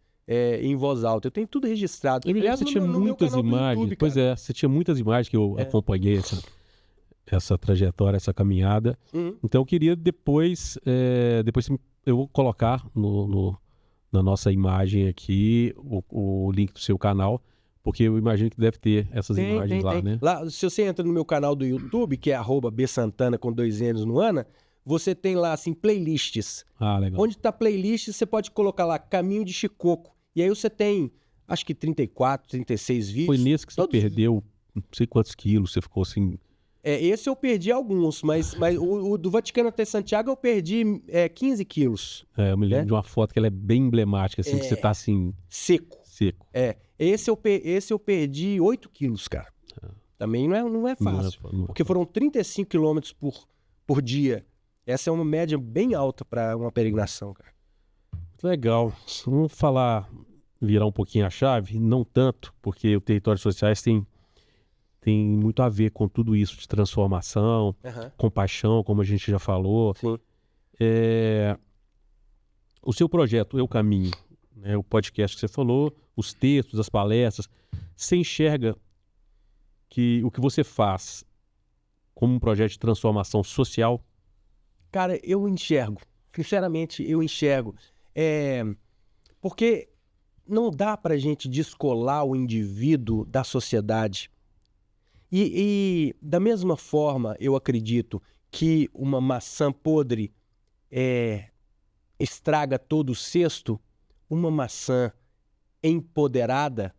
em voz alta. Eu tenho tudo registrado. Eu me lembro Aliás, que você tinha muitas imagens. YouTube, Pois cara. você tinha muitas imagens que eu acompanhei essa trajetória, essa caminhada. Então eu queria depois eu vou colocar na nossa imagem aqui o link do seu canal, porque eu imagino que deve ter essas imagens lá, né? Lá, se você entra no meu canal do YouTube, que é @bsantana com 2 N's no Ana, você tem lá, assim, playlists. Ah, legal. Onde tá playlist, você pode colocar lá Caminho de Shikoku. E aí você tem, acho que 34, 36 vídeos. Foi nesse que você perdeu não sei quantos quilos, você ficou assim... Esse eu perdi alguns, mas o do Vaticano até Santiago eu perdi 15 quilos. eu me lembro de uma foto que ela é bem emblemática, assim, que você tá assim... Seco. Seco. Esse eu perdi 8 quilos, cara. Também não é fácil. Não é porque foram 35 quilômetros por dia. Essa é uma média bem alta para uma peregrinação, cara. Legal. Vamos virar um pouquinho a chave, não tanto, porque o Territórios Sociais tem muito a ver com tudo isso de transformação, compaixão, como a gente já falou. Sim. O seu projeto Eu Caminho, né, o podcast que você falou, os textos, as palestras, você enxerga que o que você faz como um projeto de transformação social? Cara, eu enxergo. Sinceramente, eu enxergo. Porque não dá pra gente descolar o indivíduo da sociedade. E da mesma forma, eu acredito que uma maçã podre estraga todo o cesto, uma maçã empoderada,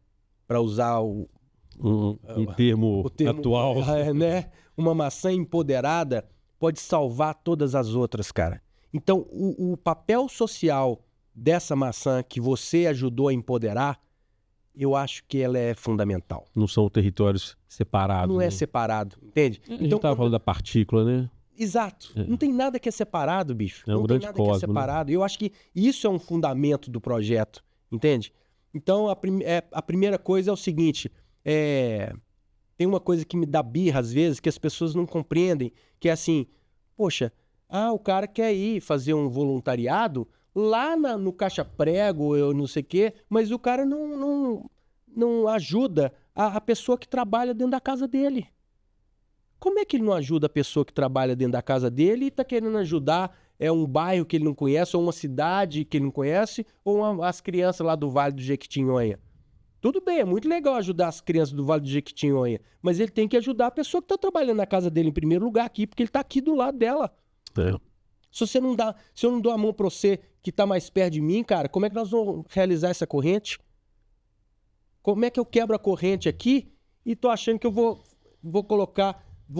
para usar Um termo atual. né? Uma maçã empoderada pode salvar todas as outras, cara. Então, o papel social dessa maçã que você ajudou a empoderar, eu acho que ela é fundamental. Não são territórios separados. Não né? é separado, entende? A gente estava falando da partícula, né? Exato. Não tem nada que é separado, bicho. É um não grande tem nada cosmo, que é separado. Eu acho que isso é um fundamento do projeto, entende? Então, a primeira coisa é o seguinte, tem uma coisa que me dá birra às vezes, que as pessoas não compreendem, que é assim, poxa, o cara quer ir fazer um voluntariado lá no Caixa Prego, eu não sei o quê, mas o cara não não ajuda a pessoa que trabalha dentro da casa dele? Como é que ele não ajuda a pessoa que trabalha dentro da casa dele e está querendo ajudar um bairro que ele não conhece, ou uma cidade que ele não conhece, ou as crianças lá do Vale do Jequitinhonha? Tudo bem, é muito legal ajudar as crianças do Vale do Jequitinhonha, mas ele tem que ajudar a pessoa que está trabalhando na casa dele em primeiro lugar aqui, porque ele está aqui do lado dela. Se eu não dou a mão para você que está mais perto de mim, cara, como é que nós vamos realizar essa corrente? Como é que eu quebro a corrente aqui e tô achando que eu vou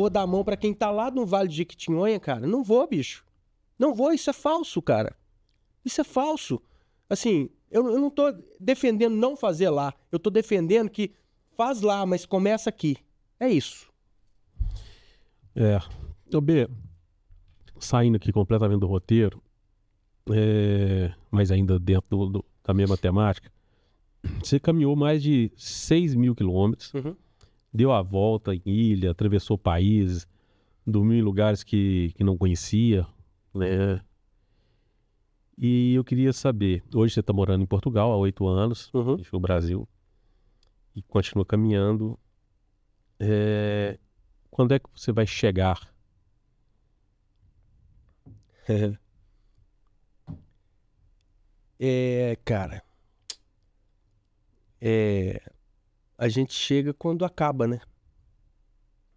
dar a mão para quem tá lá no Vale de Jequitinhonha, cara? Não vou, bicho. Não vou, isso é falso, cara. Isso é falso. Assim, eu não tô defendendo não fazer lá. Eu tô defendendo que faz lá, mas começa aqui. É isso. B, saindo aqui completamente do roteiro, mas ainda dentro da mesma temática, você caminhou mais de 6.000 quilômetros, deu a volta em ilha, atravessou países, dormiu em lugares que não conhecia, né? E eu queria saber, hoje você está morando em Portugal há 8 anos, deixou o Brasil e continua caminhando. Quando é que você vai chegar? Cara, a gente chega quando acaba, né?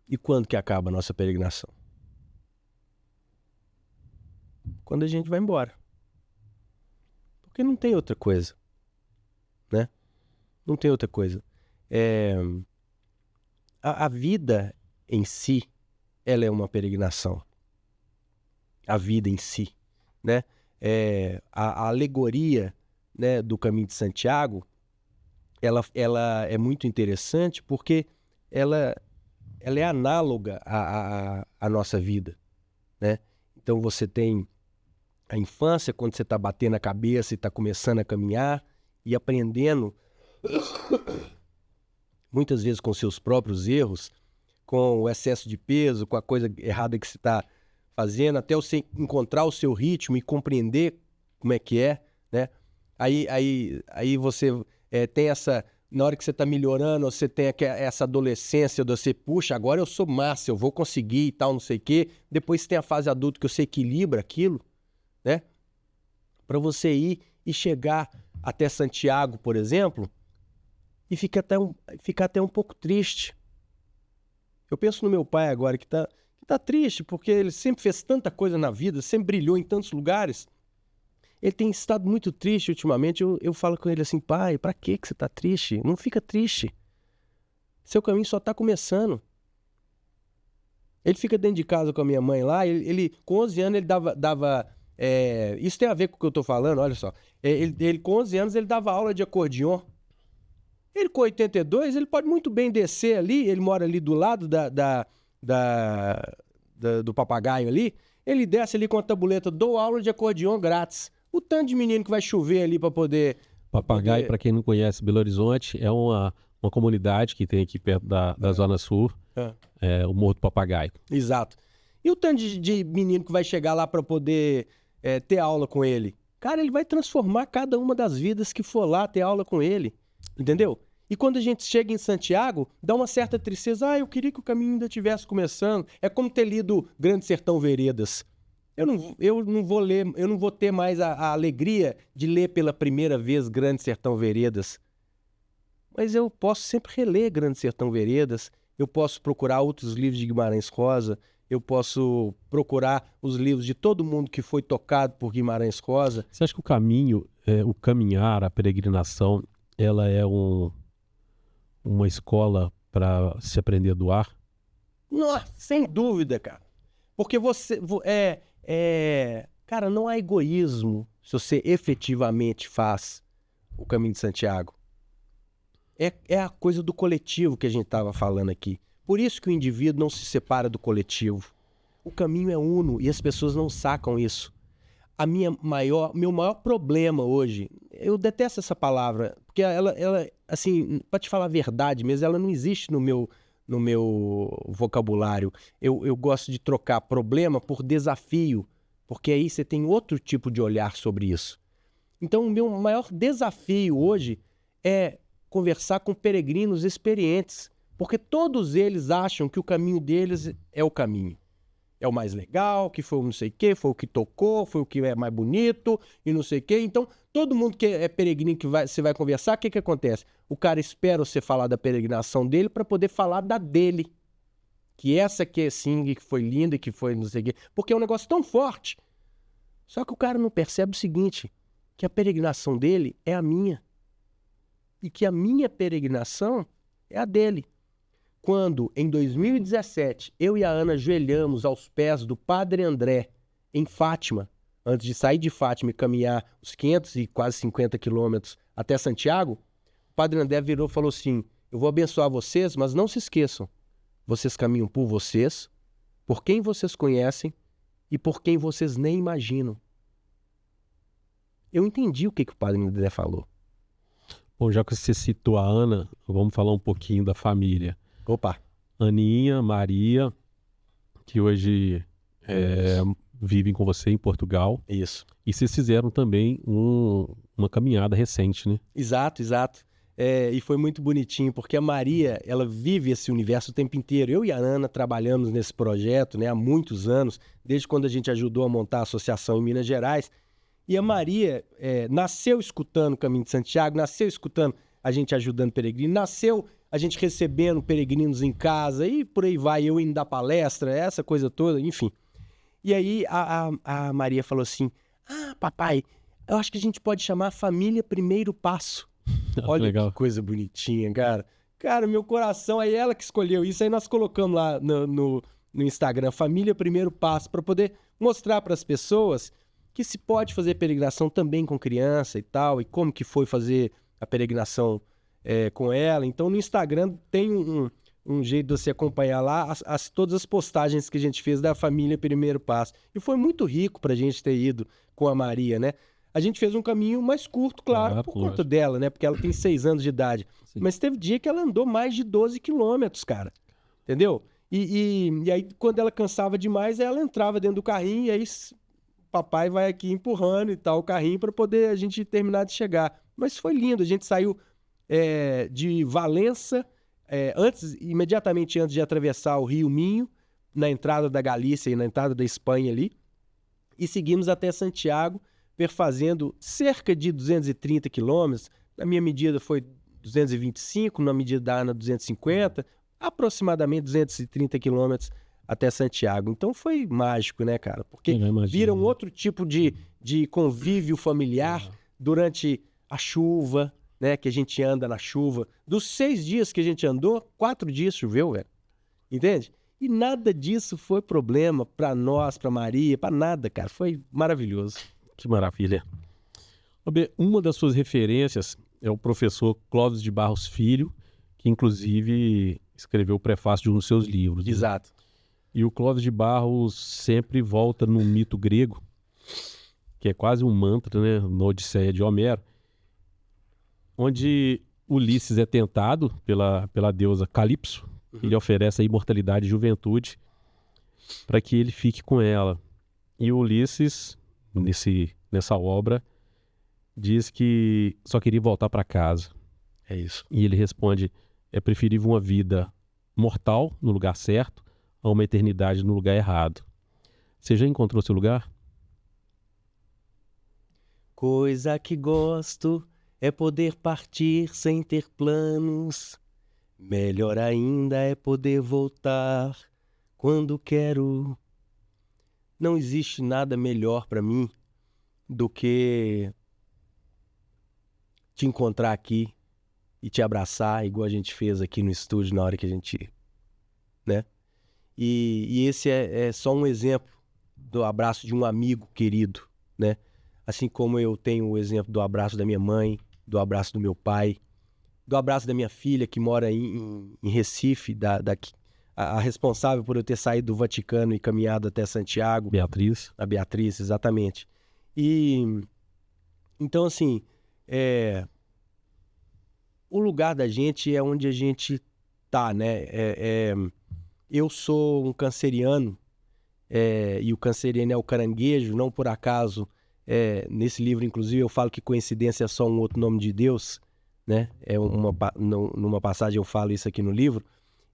E quando que acaba a nossa peregrinação? Quando a gente vai embora. Porque não tem outra coisa, né? Não tem outra coisa. A vida em si, ela é uma peregrinação. A vida em si, né? A alegoria, né, do Caminho de Santiago, ela é muito interessante porque ela é análoga à nossa vida, né? Então você tem a infância, quando você está batendo a cabeça e está começando a caminhar e aprendendo, muitas vezes com seus próprios erros, com o excesso de peso, com a coisa errada que você está fazendo, até você encontrar o seu ritmo e compreender como é que é, né? Aí você tem essa... Na hora que você está melhorando, você tem essa adolescência de você, puxa, agora eu sou massa, eu vou conseguir e tal, não sei o quê. Depois você tem a fase adulta que você equilibra aquilo, né? Para você ir e chegar até Santiago, por exemplo, e ficar até um pouco triste. Eu penso no meu pai agora, que tá triste, porque ele sempre fez tanta coisa na vida, sempre brilhou em tantos lugares. Ele tem estado muito triste ultimamente. Eu falo com ele assim, pai, pra que você tá triste? Não fica triste. Seu caminho só tá começando. Ele fica dentro de casa com a minha mãe lá, ele com 11 anos ele dava isso tem a ver com o que eu tô falando, olha só. Ele com 11 anos ele dava aula de acordeon. Ele com 82, ele pode muito bem descer ali, ele mora ali do lado do papagaio ali, ele desce ali com a tabuleta, dou aula de acordeon grátis. O tanto de menino que vai chover ali para poder... Papagaio, para quem não conhece, Belo Horizonte é uma comunidade que tem aqui perto da Zona Sul, o Morro do Papagaio. Exato. E o tanto de menino que vai chegar lá para poder ter aula com ele? Cara, ele vai transformar cada uma das vidas que for lá ter aula com ele, entendeu? E quando a gente chega em Santiago, dá uma certa tristeza. Eu queria que o caminho ainda estivesse começando. É como ter lido Grande Sertão Veredas. Eu não vou ter mais a alegria de ler pela primeira vez Grande Sertão Veredas. Mas eu posso sempre reler Grande Sertão Veredas, eu posso procurar outros livros de Guimarães Rosa, eu posso procurar os livros de todo mundo que foi tocado por Guimarães Rosa. Você acha que o caminho, o caminhar, a peregrinação, ela é uma escola para se aprender a doar? Nossa, sem dúvida, cara. Porque cara, não há egoísmo se você efetivamente faz o Caminho de Santiago. É a coisa do coletivo que a gente estava falando aqui. Por isso que o indivíduo não se separa do coletivo. O caminho é uno e as pessoas não sacam isso. Meu maior problema hoje, eu detesto essa palavra, porque ela assim, para te falar a verdade mesmo, ela não existe no meu vocabulário. Eu gosto de trocar problema por desafio, porque aí você tem outro tipo de olhar sobre isso. Então, o meu maior desafio hoje é conversar com peregrinos experientes, porque todos eles acham que o caminho deles é o caminho. É o mais legal, que foi o não sei o quê, foi o que tocou, foi o que é mais bonito e não sei o quê. Então, todo mundo que é peregrino que você vai conversar, o que acontece? O cara espera você falar da peregrinação dele para poder falar da dele. Que essa aqui é sim, que foi linda, que foi não sei o quê. Porque é um negócio tão forte. Só que o cara não percebe o seguinte, que a peregrinação dele é a minha. E que a minha peregrinação é a dele. Quando, em 2017, eu e a Ana ajoelhamos aos pés do Padre André, em Fátima, antes de sair de Fátima e caminhar os 500 e quase 50 quilômetros até Santiago, o Padre André virou e falou assim, eu vou abençoar vocês, mas não se esqueçam, vocês caminham por vocês, por quem vocês conhecem e por quem vocês nem imaginam. Eu entendi o que o Padre André falou. Bom, já que você citou a Ana, vamos falar um pouquinho da família. Opa! Aninha, Maria, que hoje vivem com você em Portugal. Isso. E vocês fizeram também uma caminhada recente, né? Exato, exato. E foi muito bonitinho, porque a Maria, ela vive esse universo o tempo inteiro. Eu e a Ana trabalhamos nesse projeto, né, há muitos anos, desde quando a gente ajudou a montar a associação em Minas Gerais. E a Maria nasceu escutando o Caminho de Santiago, nasceu escutando a gente ajudando peregrinos, nasceu a gente recebendo peregrinos em casa e por aí vai, eu indo dar palestra, essa coisa toda, enfim. E aí a Maria falou assim, papai, eu acho que a gente pode chamar Família Primeiro Passo. Olha legal. Que coisa bonitinha, cara. Cara, meu coração, aí ela que escolheu isso, aí nós colocamos lá no Instagram, Família Primeiro Passo, para poder mostrar para as pessoas que se pode fazer peregrinação também com criança e tal, e como que foi fazer a peregrinação com ela. Então no Instagram tem um jeito de você acompanhar lá todas as postagens que a gente fez da Família Primeiro Passo. E foi muito rico pra gente ter ido com a Maria, né? A gente fez um caminho mais curto, claro, por conta dela, né? Porque ela tem 6 anos de idade. Sim. Mas teve dia que ela andou mais de 12 quilômetros, cara. Entendeu? E aí, quando ela cansava demais, ela entrava dentro do carrinho e aí papai vai aqui empurrando e tal o carrinho para poder a gente terminar de chegar. Mas foi lindo, a gente saiu de Valença, imediatamente antes de atravessar o Rio Minho, na entrada da Galícia e na entrada da Espanha ali, e seguimos até Santiago, perfazendo cerca de 230 quilômetros. Na minha medida foi 225, na medida da Ana 250, aproximadamente 230 quilômetros até Santiago. Então foi mágico, né, cara? Porque vira um outro tipo de convívio familiar durante a chuva, né? Que a gente anda na chuva. Dos 6 dias que a gente andou, 4 dias choveu, velho. Entende? E nada disso foi problema pra nós, pra Maria, pra nada, cara. Foi maravilhoso. Que maravilha. Uma das suas referências é o professor Clóvis de Barros Filho, que inclusive escreveu o prefácio de um dos seus livros. Né? Exato. E o Clóvis de Barros sempre volta no mito grego, que é quase um mantra, né, na Odisseia de Homero, onde Ulisses é tentado pela deusa Calipso. Ele oferece a imortalidade e juventude para que ele fique com ela. E Ulisses, nessa obra, diz que só queria voltar para casa. É isso. E ele responde, é preferível uma vida mortal no lugar certo a uma eternidade no lugar errado. Você já encontrou seu lugar? Coisa que gosto é poder partir sem ter planos. Melhor ainda é poder voltar quando quero. Não existe nada melhor para mim do que te encontrar aqui e te abraçar, igual a gente fez aqui no estúdio na hora que a gente, né? E esse é só um exemplo do abraço de um amigo querido, né? Assim como eu tenho o exemplo do abraço da minha mãe, do abraço do meu pai, do abraço da minha filha que mora em Recife, a responsável por eu ter saído do Vaticano e caminhado até Santiago. Beatriz. A Beatriz, exatamente. E então, assim, o lugar da gente é onde a gente tá, né? Eu sou um canceriano, e o canceriano é o caranguejo, não por acaso. Nesse livro, inclusive, eu falo que coincidência é só um outro nome de Deus, né? Numa passagem eu falo isso aqui no livro.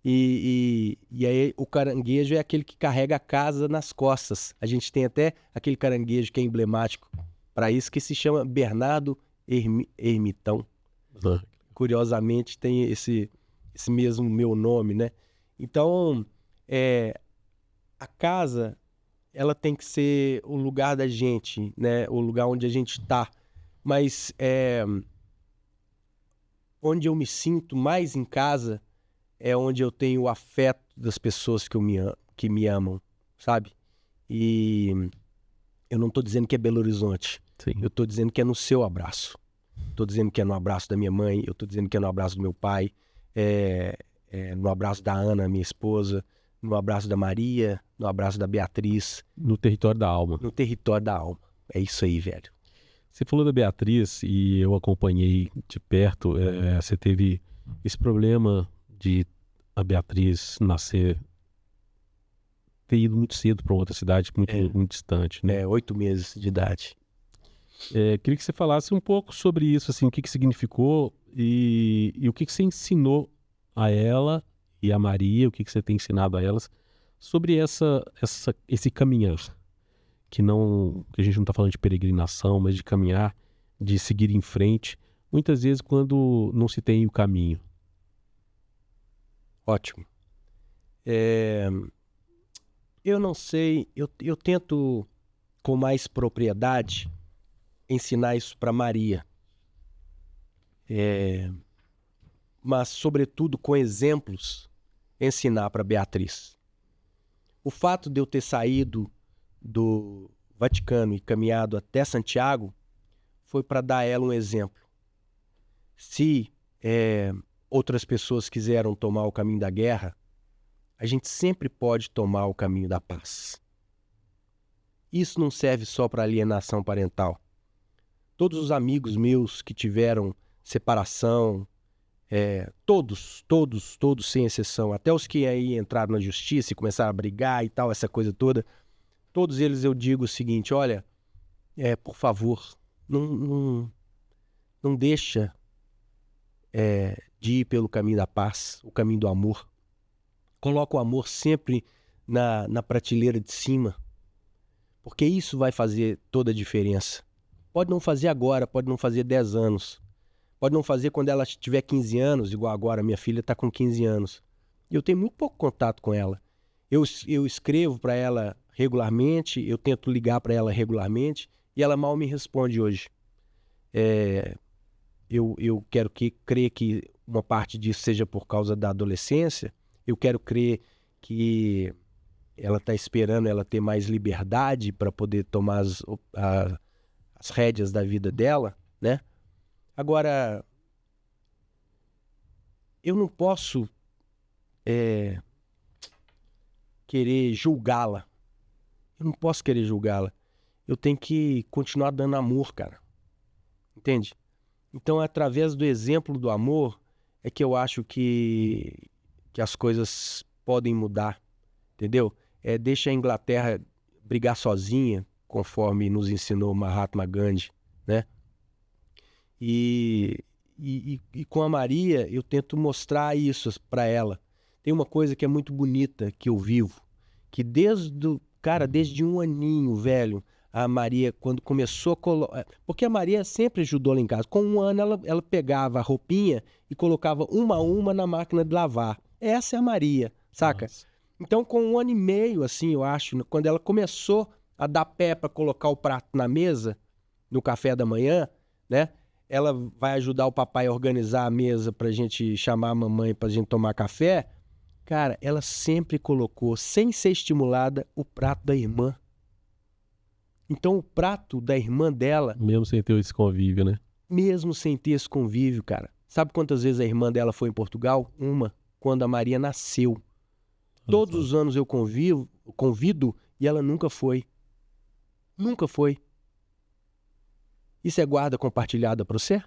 E aí o caranguejo é aquele que carrega a casa nas costas. A gente tem até aquele caranguejo que é emblemático para isso, que se chama Bernardo Ermitão. Curiosamente tem esse mesmo meu nome, né? Então, a casa, ela tem que ser o lugar da gente, né? O lugar onde a gente está. Mas onde eu me sinto mais em casa é onde eu tenho o afeto das pessoas que me amam, sabe? E eu não estou dizendo que é Belo Horizonte. Sim. Eu estou dizendo que é no seu abraço. Estou dizendo que é no abraço da minha mãe. Eu estou dizendo que é no abraço do meu pai. No abraço da Ana, minha esposa. No abraço da Maria. No abraço da Beatriz. No território da alma. No território da alma. É isso aí, velho. Você falou da Beatriz e eu acompanhei de perto. Você teve esse problema de a Beatriz ter ido muito cedo para outra cidade, muito distante, né? 8 meses de idade. Queria que você falasse um pouco sobre isso, assim, o que significou e o que você ensinou a ela e a Maria, o que você tem ensinado a elas sobre esse caminhar, que a gente não está falando de peregrinação, mas de caminhar, de seguir em frente, muitas vezes quando não se tem o caminho. Ótimo. Eu não sei, eu tento com mais propriedade ensinar isso para Maria. Mas, sobretudo, com exemplos, ensinar para Beatriz. O fato de eu ter saído do Vaticano e caminhado até Santiago foi para dar a ela um exemplo. Se outras pessoas quiseram tomar o caminho da guerra, a gente sempre pode tomar o caminho da paz. Isso não serve só para alienação parental. Todos os amigos meus que tiveram separação, todos sem exceção, até os que aí entraram na justiça e começaram a brigar e tal, essa coisa toda, todos eles eu digo o seguinte: olha, por favor, não deixa de ir pelo caminho da paz, o caminho do amor. Coloca o amor sempre na prateleira de cima, porque isso vai fazer toda a diferença. Pode não fazer agora, pode não fazer 10 anos, pode não fazer quando ela tiver 15 anos, igual agora, minha filha está com 15 anos. E eu tenho muito pouco contato com ela. Eu escrevo para ela regularmente, eu tento ligar para ela regularmente, e ela mal me responde hoje. Eu quero crer que uma parte disso seja por causa da adolescência. Eu quero crer que ela está esperando ela ter mais liberdade para poder tomar as rédeas da vida dela, né? Agora, eu não posso querer julgá-la. Eu não posso querer julgá-la. Eu tenho que continuar dando amor, cara. Entende? Então, através do exemplo do amor, é que eu acho que as coisas podem mudar, entendeu? Deixa a Inglaterra brigar sozinha, conforme nos ensinou Mahatma Gandhi, né? E com a Maria, eu tento mostrar isso para ela. Tem uma coisa que é muito bonita que eu vivo, que desde um aninho, velho, a Maria, quando começou a colocar... Porque a Maria sempre ajudou lá em casa. Com 1 ano, ela pegava a roupinha e colocava uma a uma na máquina de lavar. Essa é a Maria, saca? Nossa. Então, com 1 ano e meio, assim, eu acho, quando ela começou a dar pé para colocar o prato na mesa, no café da manhã, né? Ela vai ajudar o papai a organizar a mesa pra gente chamar a mamãe pra gente tomar café. Cara, ela sempre colocou, sem ser estimulada, o prato da irmã. Então, o prato da irmã dela... Mesmo sem ter esse convívio, né? Mesmo sem ter esse convívio, cara. Sabe quantas vezes a irmã dela foi em Portugal? Uma, quando a Maria nasceu. Todos os anos eu convido e ela nunca foi. Nunca foi. Isso é guarda compartilhada pra você?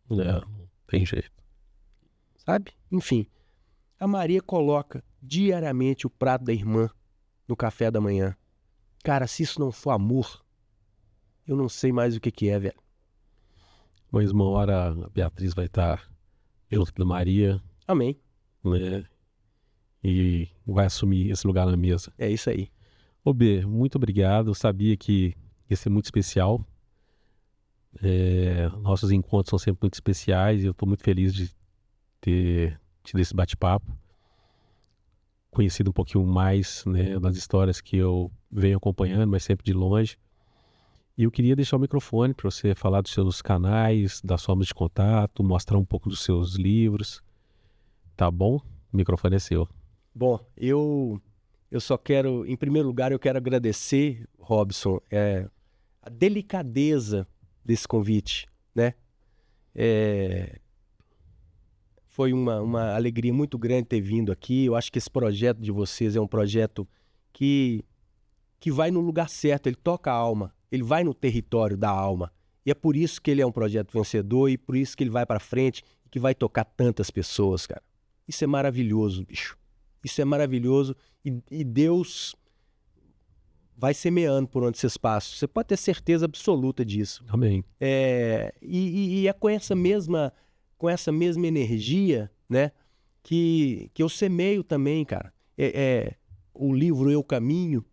Não tem jeito. Sabe? Enfim, a Maria coloca diariamente o prato da irmã no café da manhã. Cara, se isso não for amor, eu não sei mais o que é, velho. Mas uma hora a Beatriz vai estar junto da Maria, Amém. né? E vai assumir esse lugar na mesa. É isso aí. Ô B, muito obrigado. Eu sabia que ia ser muito especial. Nossos encontros são sempre muito especiais e eu estou muito feliz de ter tido esse bate-papo. Conhecido um pouquinho mais, né, das histórias que eu venho acompanhando, mas sempre de longe. E eu queria deixar o microfone para você falar dos seus canais, das formas de contato, mostrar um pouco dos seus livros. Tá bom? O microfone é seu. Bom, eu só quero, em primeiro lugar, eu quero agradecer, Robson, a delicadeza desse convite, né? Foi uma alegria muito grande ter vindo aqui. Eu acho que esse projeto de vocês é um projeto que vai no lugar certo, ele toca a alma, ele vai no território da alma. E é por isso que ele é um projeto vencedor e por isso que ele vai para frente e que vai tocar tantas pessoas, cara. Isso é maravilhoso, bicho. Isso é maravilhoso e Deus vai semeando por onde vocês passam. Você pode ter certeza absoluta disso. Amém. E é com essa mesma energia, né, que eu semeio também, cara. O livro Eu Caminho,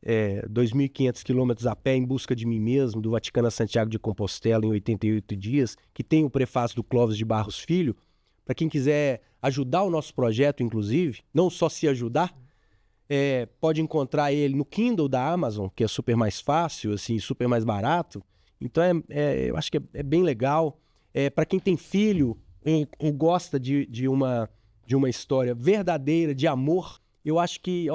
2.500 quilômetros a pé em busca de mim mesmo, do Vaticano a Santiago de Compostela em 88 dias, que tem o prefácio do Clóvis de Barros Filho, para quem quiser ajudar o nosso projeto, inclusive, não só se ajudar, pode encontrar ele no Kindle da Amazon, que é super mais fácil, assim, super mais barato. Então eu acho que é bem legal. Para quem tem filho ou gosta de uma história verdadeira de amor, eu acho que,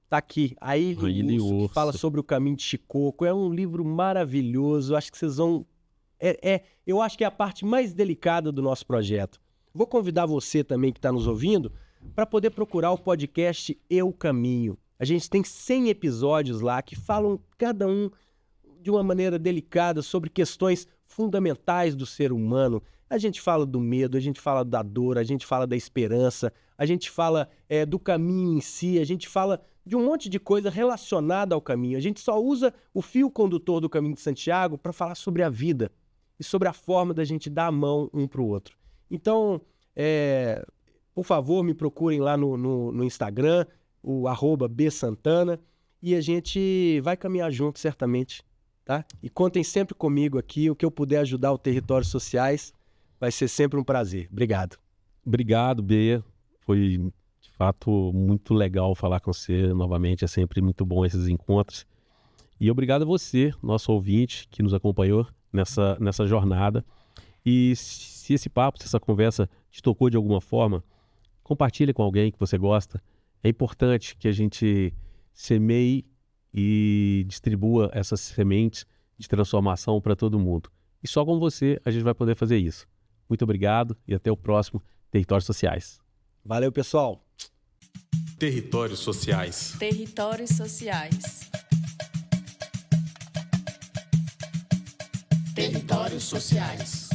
tá aqui, A Ilha e o Urso, que fala sobre o caminho de Shikoku. É um livro maravilhoso. Eu acho que vocês vão... eu acho que é a parte mais delicada do nosso projeto. Vou convidar você também que está nos ouvindo para poder procurar o podcast Eu Caminho. A gente tem 100 episódios lá que falam, cada um de uma maneira delicada, sobre questões fundamentais do ser humano. A gente fala do medo, a gente fala da dor, a gente fala da esperança, a gente fala do caminho em si, a gente fala de um monte de coisa relacionada ao caminho. A gente só usa o fio condutor do Caminho de Santiago para falar sobre a vida e sobre a forma da gente dar a mão um para o outro. Então, por favor, me procurem lá no Instagram, o @bsantana, e a gente vai caminhar junto, certamente. Tá? E contem sempre comigo aqui, o que eu puder ajudar o Territórios Sociais, vai ser sempre um prazer. Obrigado. Obrigado, B. Foi, de fato, muito legal falar com você novamente. É sempre muito bom esses encontros. E obrigado a você, nosso ouvinte, que nos acompanhou nessa jornada. E se esse papo, se essa conversa te tocou de alguma forma, compartilhe com alguém que você gosta. É importante que a gente semeie e distribua essas sementes de transformação para todo mundo. E só com você a gente vai poder fazer isso. Muito obrigado e até o próximo Territórios Sociais. Valeu, pessoal. Territórios Sociais. Territórios Sociais. Territórios Sociais.